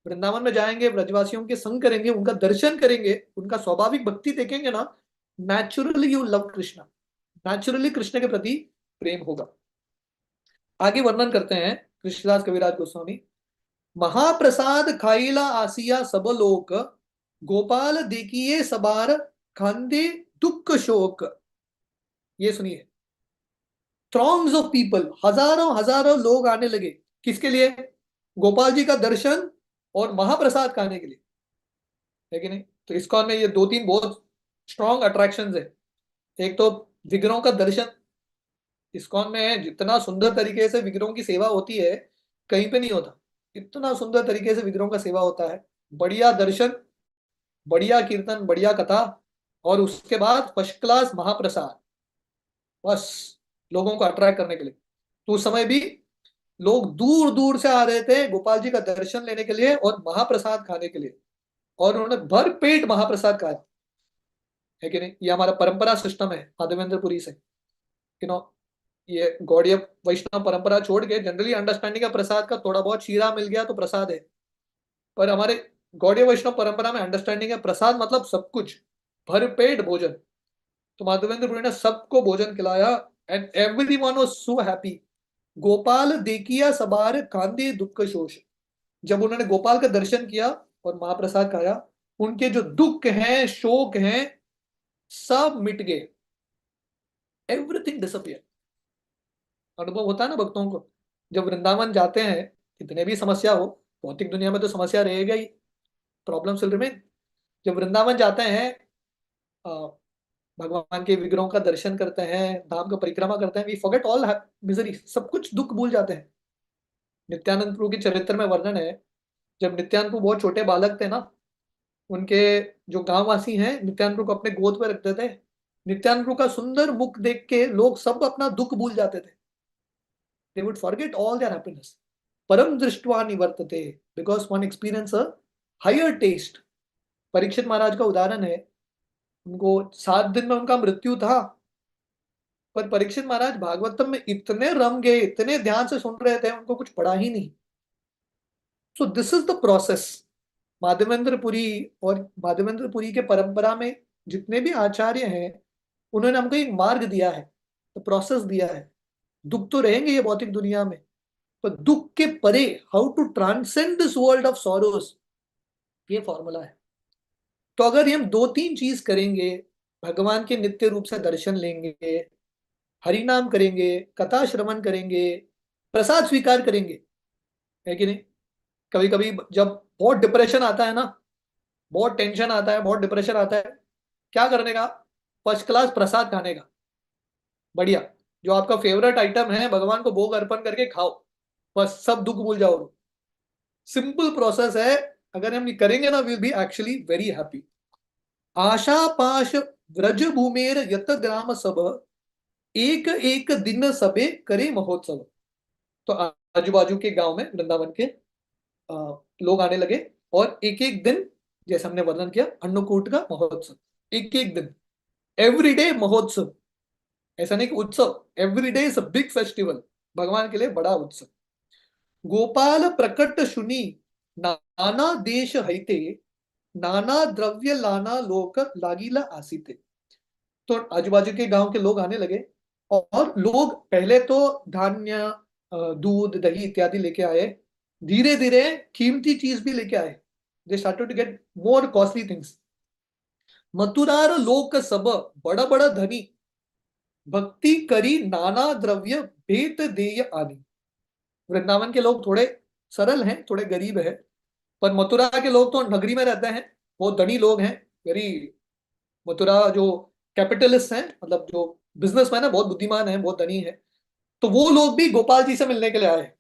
वृंदावन में जाएंगे, व्रजवासियों के संग करेंगे, उनका दर्शन करेंगे, उनका स्वाभाविक भक्ति देखेंगे ना, naturally you love Krishna, naturally Krishna के प्रति प्रेम होगा। आगे वर्णन करते हैं कृष्णदास कविराज गोस्वामी, महाप्रसाद खाइला आसिया सब लोक, गोपाल देखिए सबार खांदे दुख शोक। ये सुनिए, थ्रॉन्ग्स ऑफ पीपल, हजारों हजारों लोग आने लगे, किसके लिए? गोपाल जी का दर्शन और महाप्रसाद खाने के लिए, है कि नहीं? तो इस्कॉन में ये दो तीन बहुत स्ट्रॉन्ग अट्रैक्शंस है। एक तो विग्रहों का दर्शन, इस्कॉन में जितना सुंदर तरीके से विग्रहों की सेवा होती है, कहीं पे नहीं होता। इतना सुंदर तरीके से विग्रहों का सेवा होता है, बढ़िया दर्शन, बढ़िया कीर्तन, बढ़िया कथा, और उसके बाद फर्स्ट क्लास महाप्रसाद, बस लोगों को अट्रैक्ट करने के लिए। तो उस समय भी लोग दूर दूर से आ रहे थे गोपाल जी का दर्शन लेने के लिए और महाप्रसाद खाने के लिए, और उन्होंने भर पेट महाप्रसाद खाया, है कि नहीं? ये हमारा परंपरा सिस्टम है माधवेंद्रपुरी से, यू नो। ये गौड़ीय वैष्णव परंपरा छोड़ के जनरली अंडरस्टैंडिंग का प्रसाद का थोड़ा बहुत शीरा मिल गया तो प्रसाद है, पर हमारे गौड़ीय वैष्णव परंपरा में अंडरस्टैंडिंग है प्रसाद मतलब सब कुछ, भर पेट भोजन। तो माधवेंद्रपुरी ने सबको भोजन खिलाया, and everyone was so happy. Gopal देखिया सबार कांदे दुख शोष, जब उन्होंने गोपाल का दर्शन किया और महाप्रसाद खाया, उनके जो दुख हैं, शोक हैं, सब मिट गए, एवरीथिंग डिसअपियर। अनुभव होता है ना भक्तों को, जब वृंदावन जाते हैं, कितने भी समस्या हो, भौतिक दुनिया में तो समस्या रहेगा ही, प्रॉब्लम विल रिमेन। जब वृंदावन जाते हैं, अ, भगवान के विग्रहों का दर्शन करते हैं, धाम का परिक्रमा करते हैं, वी फॉरगेट ऑल मिजरी, सब कुछ दुख भूल जाते हैं। नित्यानंद प्रभु के चरित्र में वर्णन है, जब नित्यानंद प्रभु बहुत छोटे बालक थे ना, उनके जो गांववासी हैं नित्यानंद प्रभु को अपने गोद पर रखते थे। नित्यानंद प्रभु का सुंदर मुख देख के लोग सब अपना दुख भूल जाते थे, they would forget all their happiness. परम दृष्टवा निवर्तते, because one experience a higher taste. Parikshit महाराज का उदाहरण है, उनको 7 दिन में उनका मृत्यु था, पर परीक्षित महाराज भागवतम में इतने रम गए, इतने ध्यान से सुन रहे थे, उनको कुछ पढ़ा ही नहीं। सो this is the process. Madhavendrapuri और माधवेंद्रपुरी के परंपरा में जितने भी आचार्य हैं, उन्होंने हमको एक मार्ग दिया है, तो प्रोसेस दिया है। दुख तो रहेंगे ये भौतिक दुनिया में, पर दुख के परे how to transcend this world of sorrows, ये फॉर्मूला है। तो अगर हम दो तीन चीज करेंगे, भगवान के नित्य रूप से दर्शन लेंगे, हरि नाम करेंगे, कथा श्रवण करेंगे, प्रसाद स्वीकार करेंगे, है कि नहीं? कभी कभी जब बहुत डिप्रेशन आता है ना, बहुत टेंशन आता है, बहुत डिप्रेशन आता है, क्या करने का? फर्स्ट क्लास प्रसाद खाने का, बढ़िया। जो आपका फेवरेट आइटम है, भगवान को भोग अर्पण करके खाओ, बस सब दुख भूल जाओ। सिंपल प्रोसेस है। अगर हम ये करेंगे ना, will be actually very happy. आशा पाश व्रज भूमेर यत ग्राम सब, एक एक दिन सबे करे महोत्सव। तो आजू बाजू के गांव में, वृंदावन के लोग आने लगे, और एक एक दिन, जैसे हमने वर्णन किया, अन्नकूट का महोत्सव, एक एक दिन, एवरीडे महोत्सव। ऐसा नहीं कि उत्सव, everyday is a big festival, भगवान के लिए बड़ा उत्सव। गोपाल प्रकट शुनि नाना देश हईते, नाना द्रव्य लाना लोक लागिला आसीते। तो आजू बाजू के गांव के लोग आने लगे, और लोग पहले तो धान्य, दूध, दही इत्यादि लेके आए, धीरे धीरे कीमती चीज भी लेके आए। They started to get more costly things. मथुरार लोक सब बड़ा बड़ा धनी, भक्ति करी नाना द्रव्य भेत देय आदि। वृंदावन के लोग थोड़े सरल हैं, थोड़े गरीब है, पर मथुरा के लोग तो नगरी में रहते हैं, वो धनी लोग हैं, वेरी। मथुरा जो कैपिटलिस्ट हैं, मतलब जो बिजनेसमैन है, बहुत बुद्धिमान है, बहुत धनी है। तो वो लोग भी गोपाल जी से मिलने के लिए आए,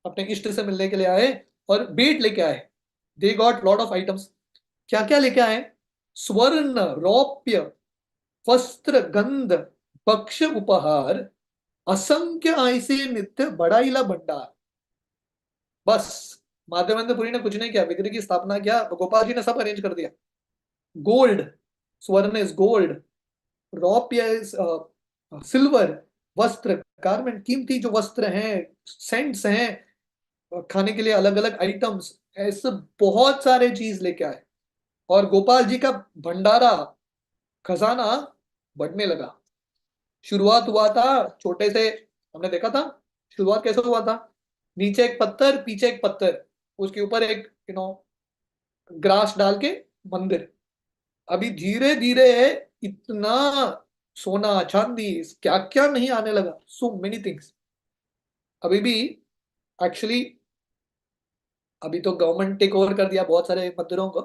अपने इष्ट से मिलने के लिए आए, और बेट लेके आए। They got lot of items. क्या क्या लेके आए? स्वर्ण, रौप्य, वस्त्र, गंध, भक्ष, उपहार, असंख्य ऐसे नित्य बड़ाइला भंडार। बस, माधवेंद्रपुरी ने कुछ नहीं किया, विग्रह की स्थापना किया, गोपाल जी ने सब अरेंज कर दिया। गोल्ड, स्वर्ण इज गोल्ड, रौप्य इज सिल्वर, वस्त्र, गारमेंट, कीमती जो वस्त्र हैं, सेंट्स हैं, खाने के लिए अलग अलग आइटम्स, ऐसे बहुत सारे चीज लेके आए। और गोपाल जी का भंडारा, खजाना बढ़ने लगा। शुरुआत हुआ था छोटे से, हमने देखा था शुरुआत कैसे हुआ था। नीचे एक पत्थर, पीछे एक पत्थर, उसके ऊपर एक ग्रास डाल के मंदिर। अभी धीरे धीरे इतना सोना चांदी क्या क्या नहीं आने लगा, सो मेनी थिंग्स। अभी भी एक्चुअली, अभी तो गवर्नमेंट टेक ओवर कर दिया बहुत सारे मंदिरों को,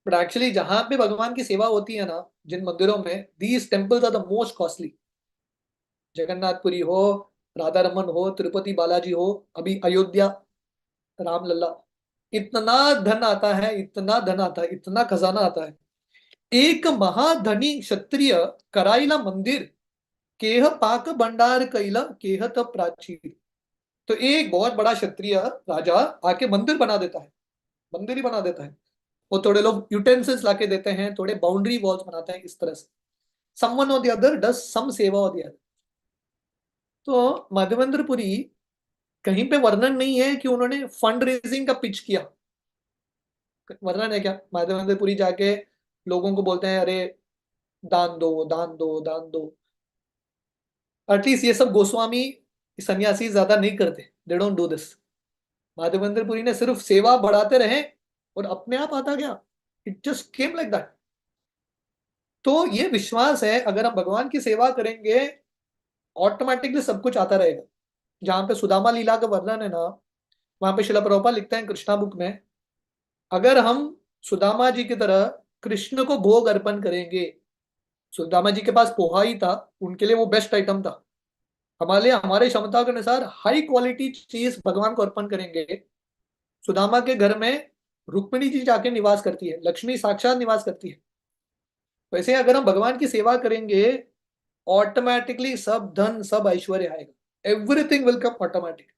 बट एक्चुअली जहां पे भगवान की सेवा होती है ना, जिन मंदिरों में, these temples are the most costly. Jagannathpuri हो, राधा रमन हो, तिरुपति बालाजी हो, अभी अयोध्या रामलला, इतना धन आता है, इतना धन आता है, इतना खजाना आता है। एक महाधनी क्षत्रिय कराइला मंदिर, केह पाक भंडार कैला केहत प्राचीर। तो एक बहुत बड़ा क्षत्रिय राजा आके मंदिर बना देता है, मंदिर ही बना देता है। वो थोड़े लोग यूटेंसिल्स लाके देते हैं, थोड़े बाउंड्री वॉल्स बनाते हैं, इस तरह से समवन और द अदर डज सम सेवा और द अदर। तो माधवेंद्रपुरी, कहीं पे वर्णन नहीं है कि उन्होंने फंड रेजिंग का पिच किया। वर्णन है क्या? माधवेंद्रपुरी जाके लोगों को बोलते हैं, अरे दान दो, दान दो, दान दो। एटलीस्ट ये सब गोस्वामी सन्यासी ज्यादा नहीं करते, they don't do this. Madhavendrapuri ने सिर्फ सेवा बढ़ाते रहे, और अपने आप आता गया, it just came like that. तो ये विश्वास है, अगर हम भगवान की सेवा करेंगे, ऑटोमेटिकली सब कुछ आता रहेगा। जहां पे सुदामा लीला का वर्णन है ना, वहां पे शिला प्रभुपाद लिखते हैं कृष्णा बुक में, अगर हम सुदामा जी की तरह कृष्ण को भोग अर्पण करेंगे, सुदामा जी के पास पोहा ही था, उनके लिए वो बेस्ट आइटम था। हमारे लिए हमारे क्षमता के अनुसार हाई क्वालिटी चीज भगवान को अर्पण करेंगे। सुदामा के घर में रुक्मिणी जी जाके निवास करती है, लक्ष्मी साक्षात निवास करती है। वैसे अगर हम भगवान की सेवा करेंगे, ऑटोमेटिकली सब धन, सब ऐश्वर्य आएगा, everything will come automatic.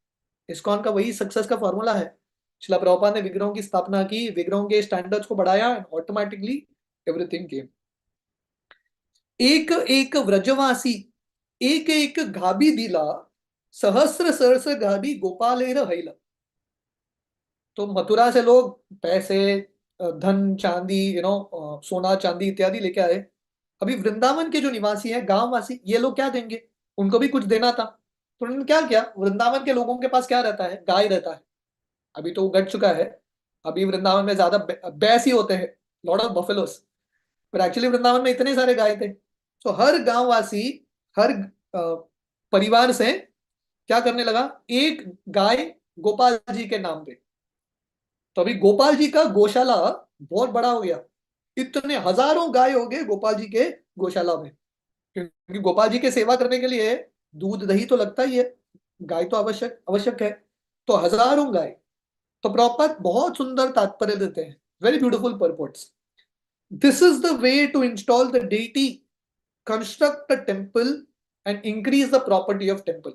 ISKCON का वही सक्सेस का फॉर्मूला है। शिला प्रभुपाद ने विग्रहों की स्थापना की, विग्रहों के स्टैंडर्ड्स को बढ़ाया, ऑटोमेटिकली एवरीथिंग केम। एक एक व्रजवासी एक एक घाबी दिला, सहस्र सहस्र घाबी गोपालेर हैला। तो मथुरा से लोग पैसे, धन चांदी, सोना चांदी इत्यादि लेके आए। अभी वृंदावन के जो निवासी हैं, गांव वासी, ये लोग क्या देंगे? उनको भी कुछ देना था। तो उन्होंने क्या किया, वृंदावन के लोगों के पास क्या रहता है, गाय रहता है। अभी तो वो घट चुका है। अभी वृंदावन में ज्यादा बैस ही होते हैं, लॉट ऑफ बफेलोस। पर एक्चुअली वृंदावन में इतने सारे गाय थे। तो हर गांव वासी, हर परिवार से क्या करने लगा, एक गाय गोपाल जी के नाम पे। तो अभी गोपाल जी का गौशाला बहुत बड़ा हो गया। इतने हजारों गाय हो गए गोपाल जी के गौशाला में, क्योंकि गोपाल जी के सेवा करने के लिए दूध दही तो लगता ही है, गाय तो आवश्यक आवश्यक है। तो हजारों गाय। तो प्रॉपर बहुत सुंदर तात्पर्य देते हैं, very beautiful purports. This is the way to install the deity, construct a temple and increase the property of temple.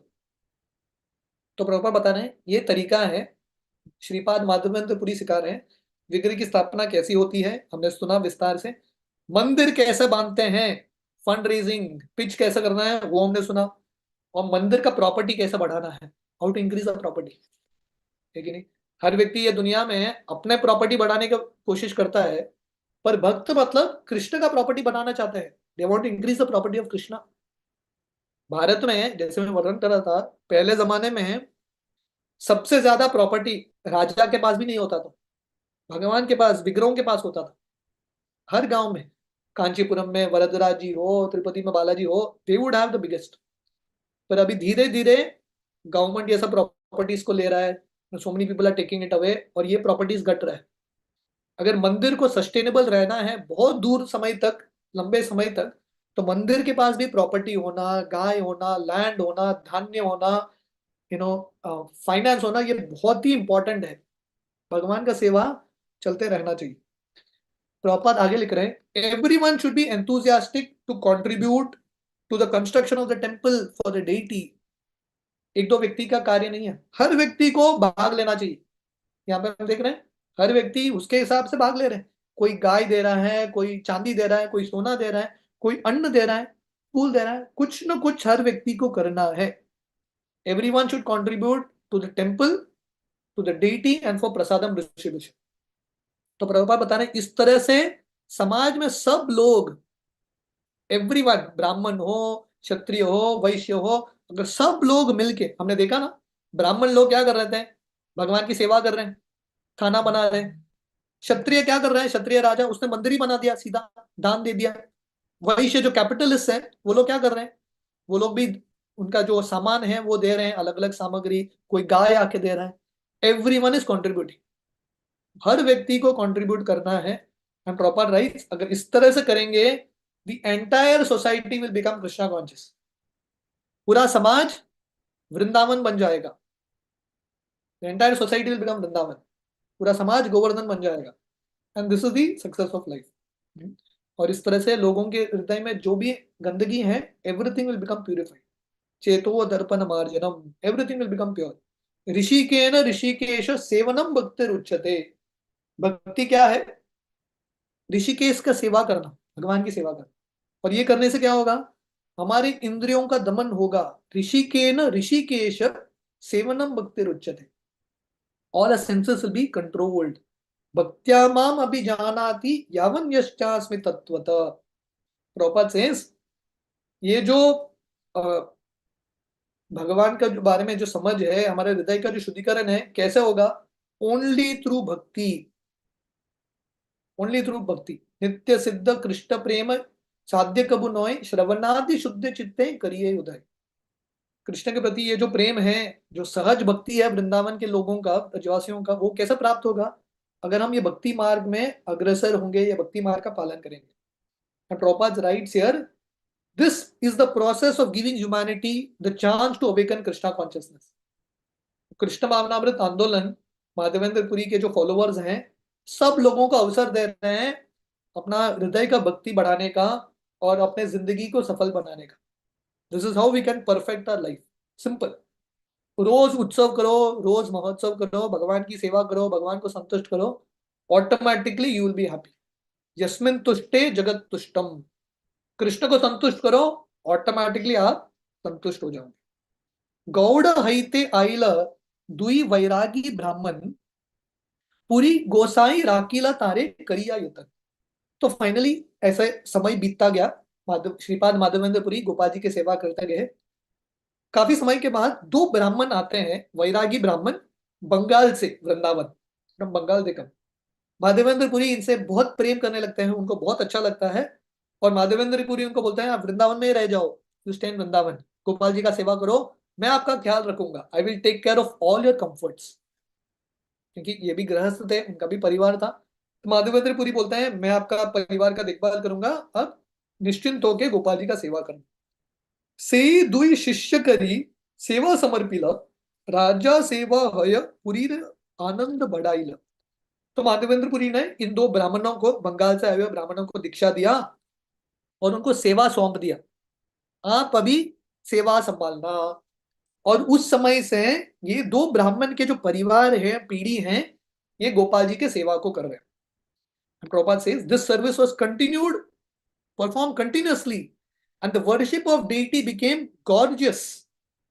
तो प्रॉपर बता रहे हैं ये तरीका है, श्रीपाद माधवेंद्र पुरी सिखा रहे हैं। विग्रह की स्थापना कैसी होती है हमने सुना विस्तार से। मंदिर कैसे बांधते हैं, फंड रेजिंग, पिच कैसे करना है वो हमने सुना। और मंदिर का प्रॉपर्टी कैसे बढ़ाना है, how to increase the property, है कि नहीं? हर व्यक्ति ये दुनिया में अपने प्रॉपर्टी बढ़ाने की कोशिश करता है, पर भक्त मतलब कृष्ण का प्रॉपर्टी बनाना चाहते हैं। They want to increase the property of Krishna. Bharat में जैसे मैं वर्णन कर रहा था, पहले जमाने में सबसे ज्यादा प्रॉपर्टी राजा के पास भी नहीं होता था, भगवान के पास, विग्रहों के पास होता था। हर गांव में, कांचीपुरम में वरदराज जी हो, तिरुपति में बालाजी हो, they would have the biggest. पर अभी धीरे धीरे गवर्नमेंट ये सब प्रॉपर्टीज को ले रहा है, so many people are taking it away, और ये प्रॉपर्टीज घट रहा है। अगर मंदिर को सस्टेनेबल रहना है बहुत दूर समय तक, लंबे समय तक, तो मंदिर के पास भी प्रॉपर्टी होना, गाय होना, लैंड होना, धान्य होना, यू नो फाइनेंस होना, ये बहुत ही इंपॉर्टेंट है। भगवान का सेवा चलते रहना चाहिए। प्रॉपर आगे लिख रहे हैं, everyone should be enthusiastic to contribute to the construction of the temple for the deity. एक दो व्यक्ति का कार्य नहीं है, हर व्यक्ति को भाग लेना चाहिए। यहाँ पे हम देख रहे हैं हर व्यक्ति उसके हिसाब से भाग ले रहे हैं। कोई गाय दे रहा है, कोई चांदी दे रहा है, कोई सोना दे रहा है, कोई अन्न दे रहा है, फूल दे रहा है, कुछ न कुछ हर व्यक्ति को करना है। Everyone should contribute to the temple, to the deity and for prasadam distribution. तो प्रभुपाद बता रहे हैं इस तरह से समाज में सब लोग, एवरीवन, ब्राह्मण हो, क्षत्रिय हो, वैश्य हो, अगर सब लोग मिलके, हमने देखा ना, ब्राह्मण लोग क्या कर रहे थे, भगवान की सेवा कर रहे हैं, खाना बना रहे हैं। क्षत्रिय क्या कर रहे हैं, क्षत्रिय राजा, उसने मंदिर ही बना दिया, सीधा दान दे दिया। वैश्य जो कैपिटलिस्ट है, वो लोग क्या कर रहे हैं, वो लोग भी उनका जो सामान है वो दे रहे हैं, अलग अलग सामग्री, कोई गाय आके दे रहा है। एवरी वन इज कॉन्ट्रीब्यूटिंग, हर व्यक्ति को कंट्रीब्यूट करना है एंड प्रॉपर राइट्स। अगर इस तरह से करेंगे, the entire society will become Krishna conscious. पूरा समाज वृंदावन बन जाएगा, the entire society will become Vrindavan. पूरा समाज गोवर्धन बन जाएगा, and this is the success of life. और इस तरह से लोगों के हृदय में जो भी गंदगी है, एवरीथिंग विल बिकम प्यूरिफाइड। चेतो दर्पण मार्जनम, एवरीथिंग विल बिकम प्योर। ऋषिकेन ऋषिकेश सेवनम भक्ति रुच्यते। भक्ति क्या है, ऋषिकेश का सेवा करना, भगवान की सेवा करना। और ये करने से क्या होगा, हमारी इंद्रियों का दमन होगा। ऋषिकेन ऋषिकेश सेवनम भक्ति रुच्यते, all our senses will be controlled। भक्त्या माम अभिजानाति यावन यश्चास्मि तत्वतः। प्रॉपर सेंस, ये जो अ, भगवान का जो बारे में जो समझ है, हमारे हृदय का जो शुद्धिकरण है, कैसे होगा, ओनली थ्रू भक्ति, ओनली थ्रू भक्ति। नित्य सिद्ध कृष्ण प्रेम साध्य कबु नोय, श्रवणादि शुद्ध चित्ते करिए उदय। कृष्ण के प्रति ये जो प्रेम है, जो सहज भक्ति है वृंदावन के लोगों का, ब्रजवासियों का, वो कैसे प्राप्त होगा, अगर हम ये भक्ति मार्ग में अग्रसर होंगे, ये भक्ति मार्ग का पालन करेंगे। And Prabhupada writes here, this is the process of giving humanity the chance to awaken Krishna consciousness। Krishna भावनामृत आंदोलन, माधवेंद्र पुरी के जो फॉलोअर्स हैं, सब लोगों को अवसर दे रहे हैं अपना हृदय का भक्ति बढ़ाने का और अपने जिंदगी को सफल बनाने का। This is how we can perfect our life. Simple, रोज उत्सव करो, रोज महोत्सव करो, भगवान की सेवा करो, भगवान को संतुष्ट करो, automatically you will be happy. यस्मिन तुष्टे जगत तुष्टम। कृष्ण को संतुष्ट करो, ऑटोमेटिकली आप संतुष्ट हो जाऊंगी। गौड़ हईते आइल दुई वैरागी ब्राह्मण, पूरी गोसाई राकीला तारे करिया यतन। तो फाइनली ऐसे समय बीतता गया, माधव श्रीपाद माधवेंद्रपुरी गोपाल जी की सेवा करते गए। काफी समय के बाद दो ब्राह्मण आते हैं, वैरागी ब्राह्मण, बंगाल से, वृंदावन, from बंगाल देखकर माधवेंद्रपुरी इनसे बहुत प्रेम करने लगते हैं, उनको बहुत अच्छा लगता है। और माधवेंद्रपुरी उनको बोलते हैं आप वृंदावन में ही रह जाओ, you stay in Vrindavan, Gopal ji का सेवा करो, मैं आपका ख्याल रखूंगा, I will take care of all your comforts. क्योंकि ये भी गृहस्थ थे, उनका भी परिवार था। तो माधवेंद्रपुरी बोलते हैं मैं आपका परिवार का देखभाल करूंगा, अब निश्चिंत होकर गोपाल जी का सेवा करना। से दुई शिष्य करी सेवा समर्पिला, राजा सेवा हय पुरी आनंद बढ़ाइला। तो माधवेंद्रपुरी ने इन दो ब्राह्मणों को, बंगाल से आए हुए ब्राह्मणों को दीक्षा दिया और उनको सेवा सौंप दिया, आप अभी सेवा संभालना। और उस समय से ये दो ब्राह्मण के जो परिवार है, पीढ़ी है, ये गोपाल जी के सेवा को कर रहे हैं। Prabhupada says this service was continued, performed continuously, and the worship of deity became gorgeous.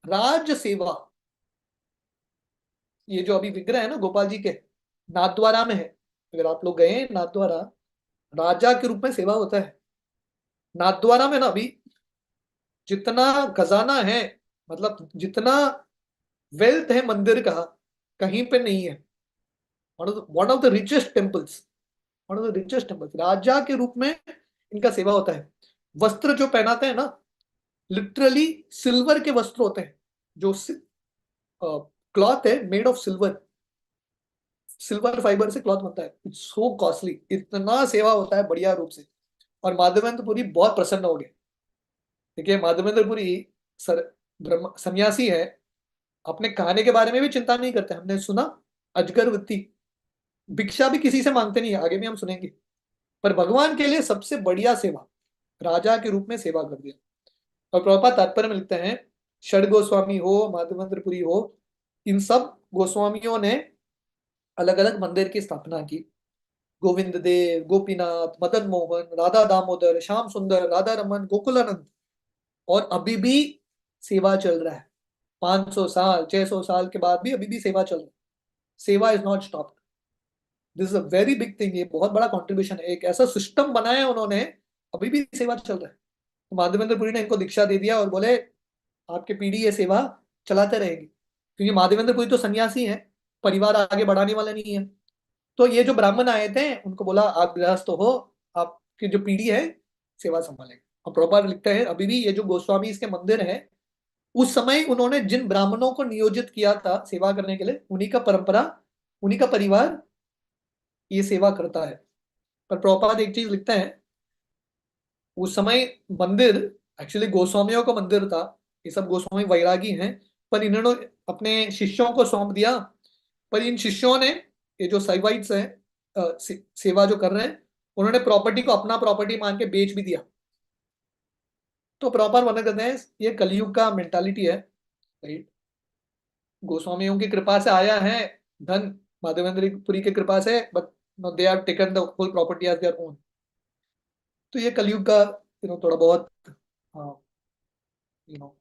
राज सेवा, ये जो अभी विग्रह है ना गोपाल जी के, नाथद्वारा में है। अगर आप लोग गए नाथद्वारा, राजा के रूप में सेवा होता है नाथद्वारा में ना। अभी जितना खजाना है, मतलब जितना वेल्थ है मंदिर का, कहीं पे नहीं है। One of the richest temples, one of the richest temples, राजा के रूप में इनका सेवा होता है। वस्त्र जो पहनाते हैं ना, लिटरली सिल्वर के वस्त्र होते हैं, जो क्लॉथ है made of silver, silver fibre से क्लॉथ बनता है, इट्स सो कॉस्टली, इतना सेवा होता है बढ़िया रूप से। और माधवेंद्रपुरी बहुत प्रसन्न हो गए। देखिए माधवेंद्रपुरी सर ब्रह्म सन्यासी है, अपने खाने के बारे में भी चिंता नहीं करते। हमने सुना अजगर वृत्ति, भिक्षा भी किसी से मांगते नहीं है, आगे भी हम सुनेंगे। पर भगवान के लिए सबसे बढ़िया सेवा, राजा के रूप में सेवा कर दिया। और प्रभुपाद तात्पर्य में लिखते हैं, षड गोस्वामी हो, माधवेंद्रपुरी हो, इन सब गोस्वामियों ने अलग अलग मंदिर की स्थापना की। गोविंद देव, गोपीनाथ, मदन मोहन, राधा दामोदर, श्याम सुंदर, राधा रमन, गोकुलानंद। और अभी भी सेवा चल रहा है, 500 साल 600 साल के बाद भी अभी भी सेवा चल रहा है। सेवा is not stopped, this is a very big thing. ये बहुत बड़ा कंट्रीब्यूशन है, एक ऐसा सिस्टम बनाया उन्होंने, अभी भी सेवा चल रहा है। तो माधवेंद्रपुरी ने इनको दीक्षा दे दिया और बोले आपके पीढ़ी ये सेवा चलाते रहेगी। क्योंकि माधवेंद्रपुरी तो सन्यासी है, परिवार आगे बढ़ाने वाला नहीं है। तो ये जो ब्राह्मण आए थे उनको बोला आप गृहस्थ हो, आपकी जो पीढ़ी है सेवा संभालेंगे। और प्रभुपाद लिखते हैं अभी भी ये जो गोस्वामी इसके मंदिर है, उस समय उन्होंने जिन ब्राह्मणों को नियोजित किया था सेवा करने के लिए, उन्हीं का परंपरा, उन्हीं का परिवार ये सेवा करता है। पर प्रभुपाद एक चीज लिखते हैं, उस समय मंदिर एक्चुअली गोस्वामियों का मंदिर था, ये सब गोस्वामी वैरागी हैं, पर इन्होंने अपने शिष्यों को सौंप दिया। पर इन शिष्यों ने, ये जो साइवाइट्स हैं, सेवा जो कर रहे हैं, उन्होंने प्रॉपर्टी को अपना प्रॉपर्टी मान के बेच भी दिया। तो प्रॉपर वर्णन करते हैं, ये कलयुग का मेंटालिटी है, राइट। गोस्वामियों की कृपा से आया है धन, माधवेंद्रपुरी की कृपा से, but they have taken the whole property as their own. तो ये कलयुग का थोड़ा बहुत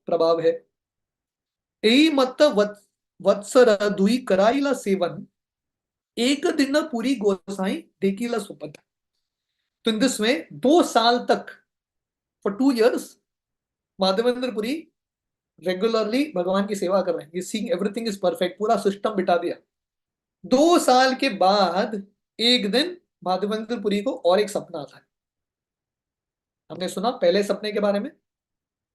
प्रभाव है। यही मत वत्सर दुई कराइला सेवन, एक दिन पूरी गोसाई देखीला सुपथ। तो इन दिस में 2 साल तक, फॉर 2 years, माधवेंद्रपुरी रेगुलरली भगवान की सेवा कर रहे हैं, सीइंग एवरीथिंग इज परफेक्ट, पूरा सिस्टम बिठा दिया। 2 साल के बाद एक दिन माधवेंद्रपुरी को और एक सपना आता है। हमने सुना पहले सपने के बारे में।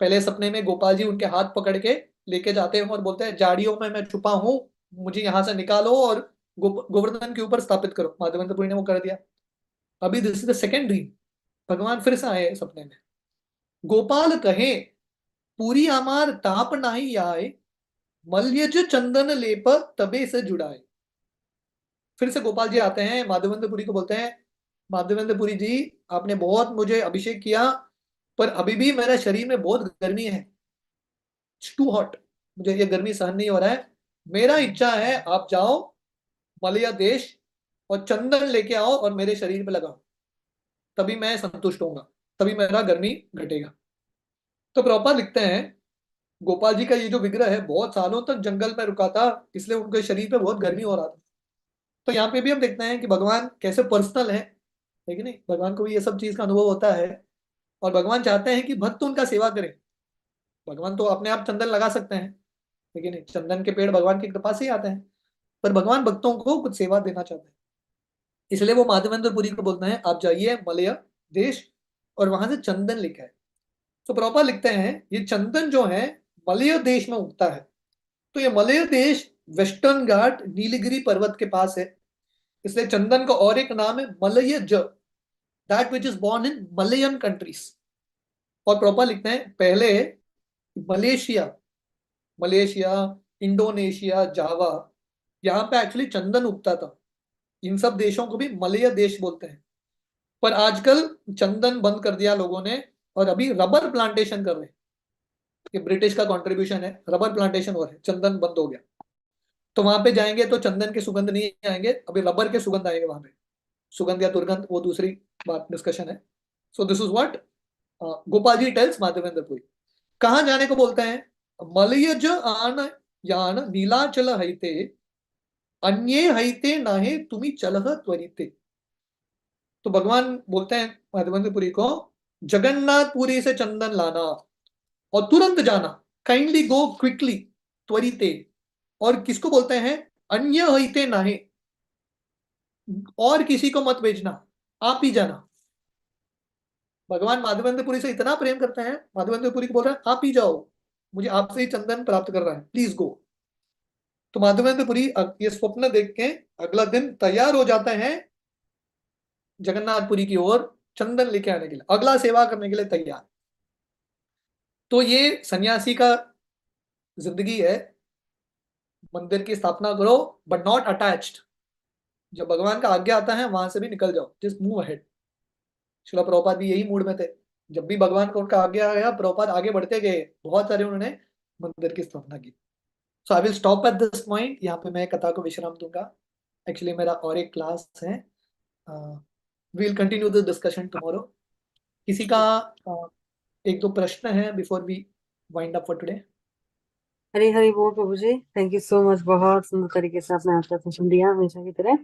पहले सपने में गोपाल जी उनके हाथ पकड़ के लेके जाते हैं और बोलते हैं झाड़ियों में मैं छुपा हूं, मुझे यहां से निकालो और गोवर्धन के ऊपर स्थापित करो। माधवेंद्रपुरी ने वो कर दिया। अभी this is the second dream, भगवान फिर से आए सपने में। गोपाल कहे पूरी आमार ताप नाही आए, मल्यज चंदन लेप तबे से जुड़ाए। फिर से गोपाल जी आते हैं, माधवेंद्रपुरी को बोलते हैं माधवेंद्रपुरी जी आपने बहुत मुझे अभिषेक किया, पर अभी भी मेरे शरीर में बहुत गर्मी है, टू हॉट, मुझे ये गर्मी सहन नहीं हो रहा है। मेरा इच्छा है आप जाओ मलया देश और चंदन लेके आओ और मेरे शरीर पे लगाओ, तभी मैं संतुष्ट होऊंगा, तभी मेरा गर्मी घटेगा। तो प्रभुपाद लिखते हैं गोपाल जी का ये जो विग्रह है बहुत सालों तक जंगल में रुका था, इसलिए उनके शरीर पे बहुत गर्मी हो रहा था। तो यहाँ पे भी हम देखते हैं कि भगवान कैसे पर्सनल है कि नहीं, भगवान को भी ये सब चीज का अनुभव होता है, और भगवान चाहते हैं कि भक्त उनका सेवा करें। भगवान तो अपने आप चंदन लगा सकते हैं, लेकिन नहीं, चंदन के पेड़ भगवान की कृपा से ही आते हैं, पर भगवान भक्तों को कुछ सेवा देना चाहते हैं। इसलिए वो माधवेंद्र पुरी को बोलते हैं आप जाइए मलय देश और वहां से चंदन लेके आए। तो प्रॉपर लिखते हैं ये चंदन जो है मलय देश में उगता है। तो ये मलय देश वेस्टर्न घाट नीलगिरी पर्वत के पास है, इसलिए चंदन का और एक नाम है मलयज, that which is born in Malayan countries. और प्रॉपर लिखते हैं पहले मलेशिया, मलेशिया, इंडोनेशिया, जावा, यहाँ पे एक्चुअली चंदन उगता था। इन सब देशों को भी मलय देश बोलते हैं। पर आजकल चंदन बंद कर दिया लोगों ने, और अभी रबर प्लांटेशन कर रहे हैं। ये ब्रिटिश का कंट्रीब्यूशन है, रबर प्लांटेशन हो रहा है, चंदन बंद हो गया। तो वहां पे जाएंगे तो चंदन के सुगंध नहीं आएंगे, अभी रबर के सुगंध आएंगे वहां पे। सुगंध या दुर्गंध वो दूसरी बात, डिस्कशन है। So this is what Gopal ji tells Madhavendra Puri. कहाँ जाने को बोलते हैं? मलयज आन यान नीलाचल हईते, अन्ये हईते नाहे तुम्ही चलह त्वरिते। तो भगवान बोलते हैं माधवेंद्रपुरी को, जगन्नाथपुरी से चंदन लाना और तुरंत जाना, काइंडली गो क्विकली, त्वरिते। और किसको बोलते हैं? अन्य हिते नाहे, और किसी को मत भेजना, आप ही जाना। भगवान माधवेंद्रपुरी से इतना प्रेम करते हैं, माधवेंद्रपुरी को बोल रहे हैं आप ही जाओ, मुझे आपसे ही चंदन प्राप्त कर रहा है, प्लीज गो। तो माधवेंद्रपुरी ये स्वप्न देख के अगला दिन तैयार हो जाते हैं जगन्नाथपुरी की ओर, चंदन लेके आने के लिए, अगला सेवा करने के लिए तैयार। तो ये सन्यासी का जिंदगी है, मंदिर की स्थापना करो बट नॉट अटैच्ड। जब भगवान का आज्ञा आता है वहां से भी निकल जाओ, जस्ट मूव अहेड। शिला प्रभुपाद भी यही मूड में थे, जब भी भगवान को उनका आज्ञा आया प्रभुपाद आगे बढ़ते गए, बहुत सारे उन्होंने मंदिर की स्थापना की। So I will stop at this point, यहाँ पे मैं कथा को विश्राम दूंगा। एक्चुअली मेरा और एक क्लास है, we will continue the discussion tomorrow. किसी का एक दो प्रश्न है before we wind up for today? Hari Hari बोल प्रभु जी, थैंक यू सो मच। बहुत सुंदर तरीके से आपने आपका प्रश्न दिया हमेशा की तरह।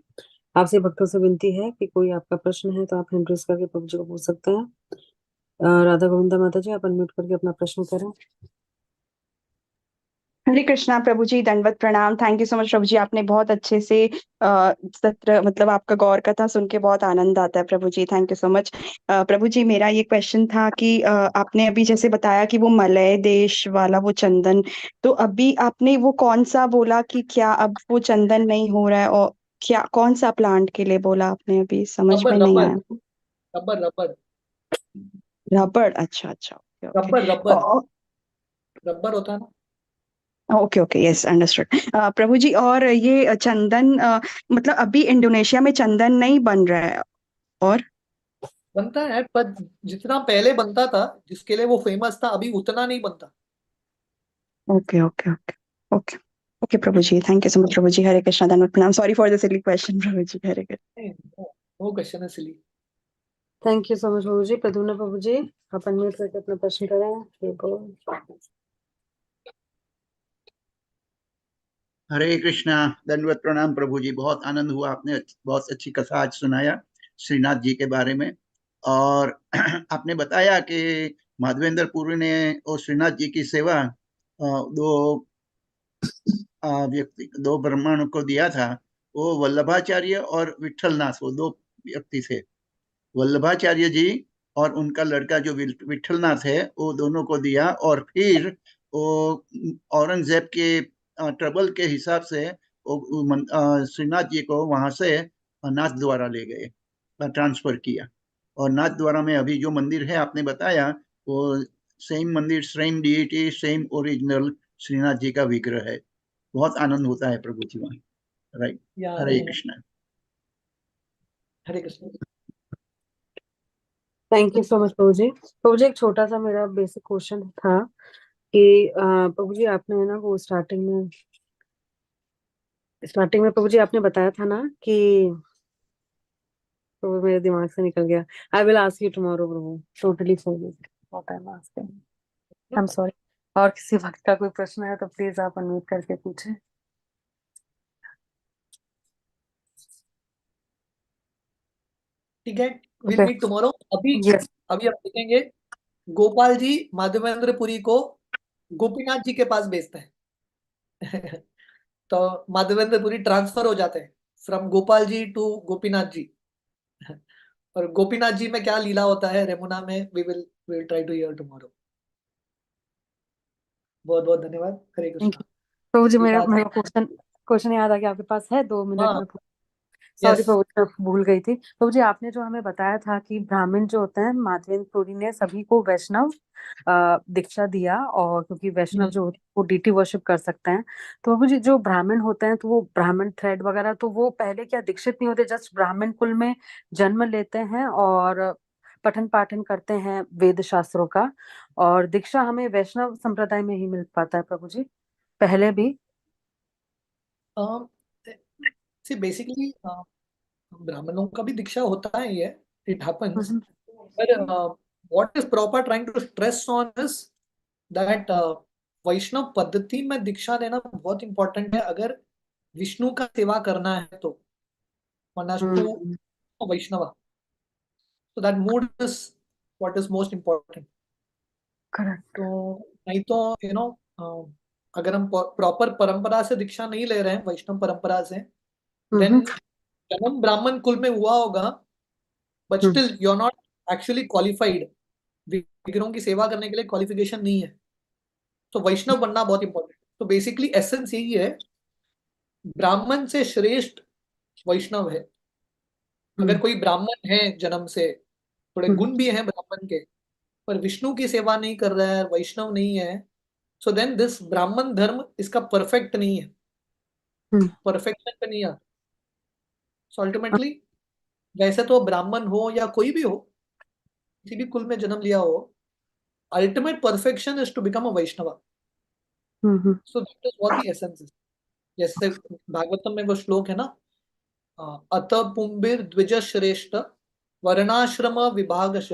आपसे भक्तों से विनती है कि कोई आपका प्रश्न है तो आप हैंड रेज करके प्रभु जी को पूछ सकते हैं। राधा गोविंदा माता जी, आप अनम्यूट करके अपना प्रश्न करें। हरे कृष्णा प्रभु जी, दंडवत प्रणाम। थैंक यू सो मच प्रभु जी, आपने बहुत अच्छे से सत्र मतलब आपका गौर कथा सुन के बहुत आनंद आता है प्रभु जी, थैंक यू सो मच। प्रभु जी मेरा ये क्वेश्चन था कि आपने अभी जैसे बताया कि वो मलय देश वाला वो चंदन, तो अभी आपने वो कौन सा बोला कि क्या अब वो चंदन नहीं हो रहा है, और क्या कौन सा प्लांट के लिए बोला आपने? अभी समझ रबर में नहीं रबर, आया। रबर रबर, रबड़, अच्छा अच्छा, okay rubber rubber, okay. Rubber होता है ना। ओके ओके, यस अंडरस्टूड प्रभु जी। और ये चंदन मतलब अभी इंडोनेशिया में चंदन नहीं बन रहा है? और बनता है पर जितना पहले बनता था, जिसके लिए वो फेमस था, अभी उतना नहीं बनता। Okay okay okay okay okay प्रभु जी, थैंक यू सो मच प्रभु जी। हरे कृष्णा, धन्यवाद प्रणाम। Sorry for the silly question प्रभु जी, हरे कृष्ण। वो क्वेश्चन है silly. Thank you so much प्रभु जी। प्रद्युम्न प्रभु जी, आप अनम्यूट करके अपना प्रश्न करें। देखो, हरे कृष्णा, दंडवत प्रणाम प्रभु जी। बहुत आनंद हुआ, आपने बहुत अच्छी कथा आज सुनाया श्रीनाथ जी के बारे में। और आपने बताया कि माधवेंद्र पुरी ने और श्रीनाथ जी की सेवा दो व्यक्ति, दो ब्राह्मणों को दिया था। वो वल्लभाचार्य और विठलनाथ, वो दो व्यक्ति थे। वल्लभाचार्य जी और उनका लड़का जो विठलनाथ है, वो दोनों को दिया। और फिर वो औरंगजेब के ट्रबल के हिसाब से श्रीनाथ जी को वहां से नाथ द्वारा ले गए, ट्रांसफर किया। और नाथ द्वारा में अभी जो मंदिर है आपने बताया, वो सेम मंदिर, same deity, same original Shrinath ji का विग्रह है। बहुत आनंद होता है प्रभु जी वहाँ। राइट। या Hare Krishna. Hare Krishna. Thank you so much प्रभु जी। प्रभु जी, एक छोटा सा मेरा बेसिक क्वेश्चन था कि प्रभु जी आपने है ना वो स्टार्टिंग में प्रभु जी आपने बताया था ना कि, तो मेरे दिमाग से निकल गया। I will ask you tomorrow Prabhu, totally forget what I am asking, I am sorry. और किसी भक्त का कोई प्रश्न है तो प्लीज आप अनम्यूट करके पूछें। ठीक है, विल ओके। Meet tomorrow. अभी यस। अभी हम देखेंगे गोपाल जी माधवेंद्रपुरी को गोपीनाथ जी के पास भेजते हैं। तो माधवेंद्रपुरी ट्रांसफर हो जाते हैं फ्रॉम गोपाल जी टू गोपीनाथ जी। और गोपीनाथ जी में क्या लीला होता है रेमुना में, we will try to hear tomorrow. बहुत बहुत धन्यवाद। हरे थैंक कृष्णा। यू प्रभु जी। एक मेरा बात मेरा क्वेश्चन क्वेश्चन याद आ गया, आपके पास है 2 मिनट हाँ, में? Sorry yes. प्रभु जी, मैं भूल गई थी। प्रभु जी, आपने जो हमें बताया था कि ब्राह्मण जो होते हैं, माधवेंद्रपुरी ने सभी को वैष्णव दीक्षा दिया, और क्योंकि वैष्णव जो होते हैं वो डीटी वर्शिप कर सकते हैं। तो प्रभु जी, जो ब्राह्मण होते हैं तो वो ब्राह्मण थ्रेड वगैरह, तो वो पहले क्या दीक्षित नहीं होते, जस्ट ब्राह्मण कुल में जन्म लेते हैं और पठन पाठन करते हैं वेद शास्त्रों का, और दीक्षा हमें वैष्णव संप्रदाय में ही मिल पाता है प्रभु जी पहले भी? सी बेसिकली ब्राह्मणों का भी दीक्षा होता है, ये इट हैपेंस। पर what is proper trying to stress on is that वैष्णव पद्धति में दीक्षा लेना बहुत इंपॉर्टेंट है अगर विष्णु का सेवा करना है तो, वरना to Vaishnava. So that mood is what is most important. Correct. तो नहीं तो अगर हम प्रॉपर परंपरा से दीक्षा नहीं ले रहे हैं, वैष्णव परंपरा से, देन जन्म ब्राह्मण कुल में हुआ होगा, but still you are not actually qualified. विग्रहों की सेवा करने के लिए क्वालिफिकेशन नहीं है, तो वैष्णव बनना बहुत इंपॉर्टेंट। तो बेसिकली एसेंस यही है, ब्राह्मण से श्रेष्ठ वैष्णव है। अगर कोई ब्राह्मण है जन्म से, थोड़े गुण भी हैं ब्राह्मण के, पर विष्णु की सेवा नहीं कर रहा है, वैष्णव नहीं है, सो देन दिस ब्राह्मण धर्म इसका परफेक्ट नहीं है, परफेक्शन पे नहीं आता। सो अल्टीमेटली, वैसे तो ब्राह्मण हो या कोई भी हो, किसी भी कुल में जन्म लिया हो, ultimate perfection is to become a Vaishnava. So that is what the essence is. जैसे भागवतम में वो श्लोक है ना, अत पुंबिर द्विज श्रेष्ठ वर्णाश्रम विभागश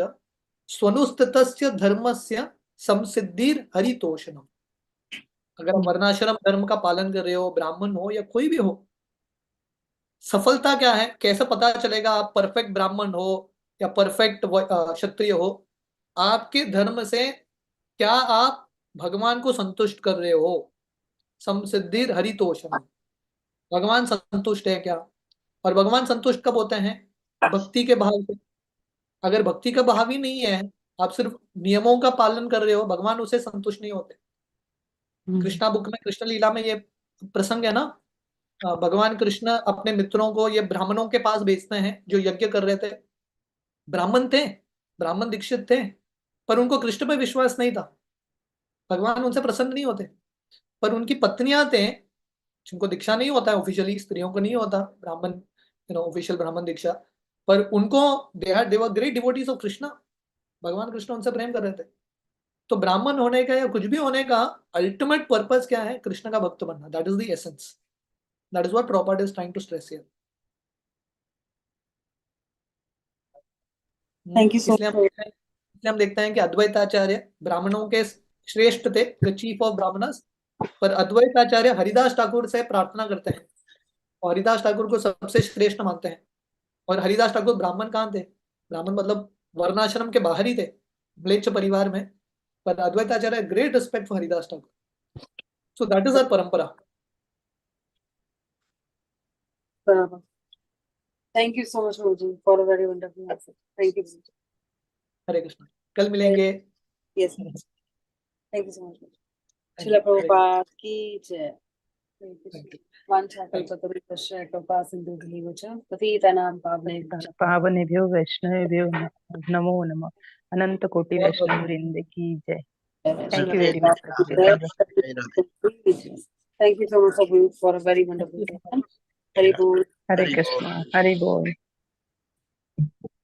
स्वनुस्थितस्य धर्मस्य संसिद्धिर हरितोषणम। अगर आप वर्णाश्रम धर्म का पालन कर रहे हो, ब्राह्मण हो या कोई भी हो, सफलता क्या है, कैसे पता चलेगा आप परफेक्ट ब्राह्मण हो या परफेक्ट क्षत्रिय हो? आपके धर्म से क्या आप भगवान को संतुष्ट कर रहे हो? समसिद्धिर हरितोषणम। भगवान संतुष्ट है क्या? और भगवान संतुष्ट कब होते हैं? भक्ति के भाव से। अगर भक्ति का भाव ही नहीं है, आप सिर्फ नियमों का पालन कर रहे हो, भगवान उसे संतुष्ट नहीं होते। कृष्णा बुक में, कृष्ण लीला में ये प्रसंग है ना, भगवान कृष्ण अपने मित्रों को ये ब्राह्मणों के पास भेजते हैं जो यज्ञ कर रहे थे। ब्राह्मण थे, ब्राह्मण दीक्षित थे, पर उनको कृष्ण पे विश्वास नहीं था, भगवान उनसे प्रसन्न नहीं होते। पर उनकी पत्नियां थे जिनको दीक्षा नहीं होता है ऑफिशियली, स्त्रियों को नहीं होता ब्राह्मण ऑफिशियल ब्राह्मण दीक्षा, पर उनको they were great devotees of Krishna. भगवान कृष्ण उनसे प्रेम कर रहे थे। तो ब्राह्मण होने का या कुछ भी होने का अल्टीमेट पर्पस क्या है? कृष्ण का भक्त बनना। That is the essence. That is what property is trying to stress here. Thank you so इसलिए हम देखते हैं कि अद्वैताचार्य ब्राह्मणों के श्रेष्ठ थे, द चीफ ऑफ ब्राह्मणस। पर अद्वैताचार्य हरिदास ठाकुर से प्रार्थना करते हैं और हरिदास ठाकुर को सबसे श्रेष्ठ मानते हैं। और हरिदास ठाकुर ब्राह्मण कहाँ थे? ब्राह्मण मतलब वर्णाश्रम के बाहर ही थे, म्लेच्छ परिवार में। पर Advaitacharya great respect for Haridas Thakur. So that is our परंपरा। Much. Thank you so much प्रभु जी for a very wonderful answer. Thank you. Hare Krishna. कल मिलेंगे। Yes, thank you so much. Thank शिला यू। हरे कृष्ण। प्रभुपाद की जय। Thank you. वाञ्छाकल्पतरुभ्यश्च कृपा सिन्धुभ्यैव च पतितानां पावनेभ्यः पावनेभ्यो वैष्णवेभ्यो नमो नमः। अनंत कोटि बहुत बहुत वैष्णव वृंद की जय। Shila thank you very much Prabhu ji. Prabhupada. धन्यवाद। जय Radhe. Thank you so much for a very thank wonderful you. session. Hari Bol. Hare Hari बोल। कृष्णा, हरि बोल।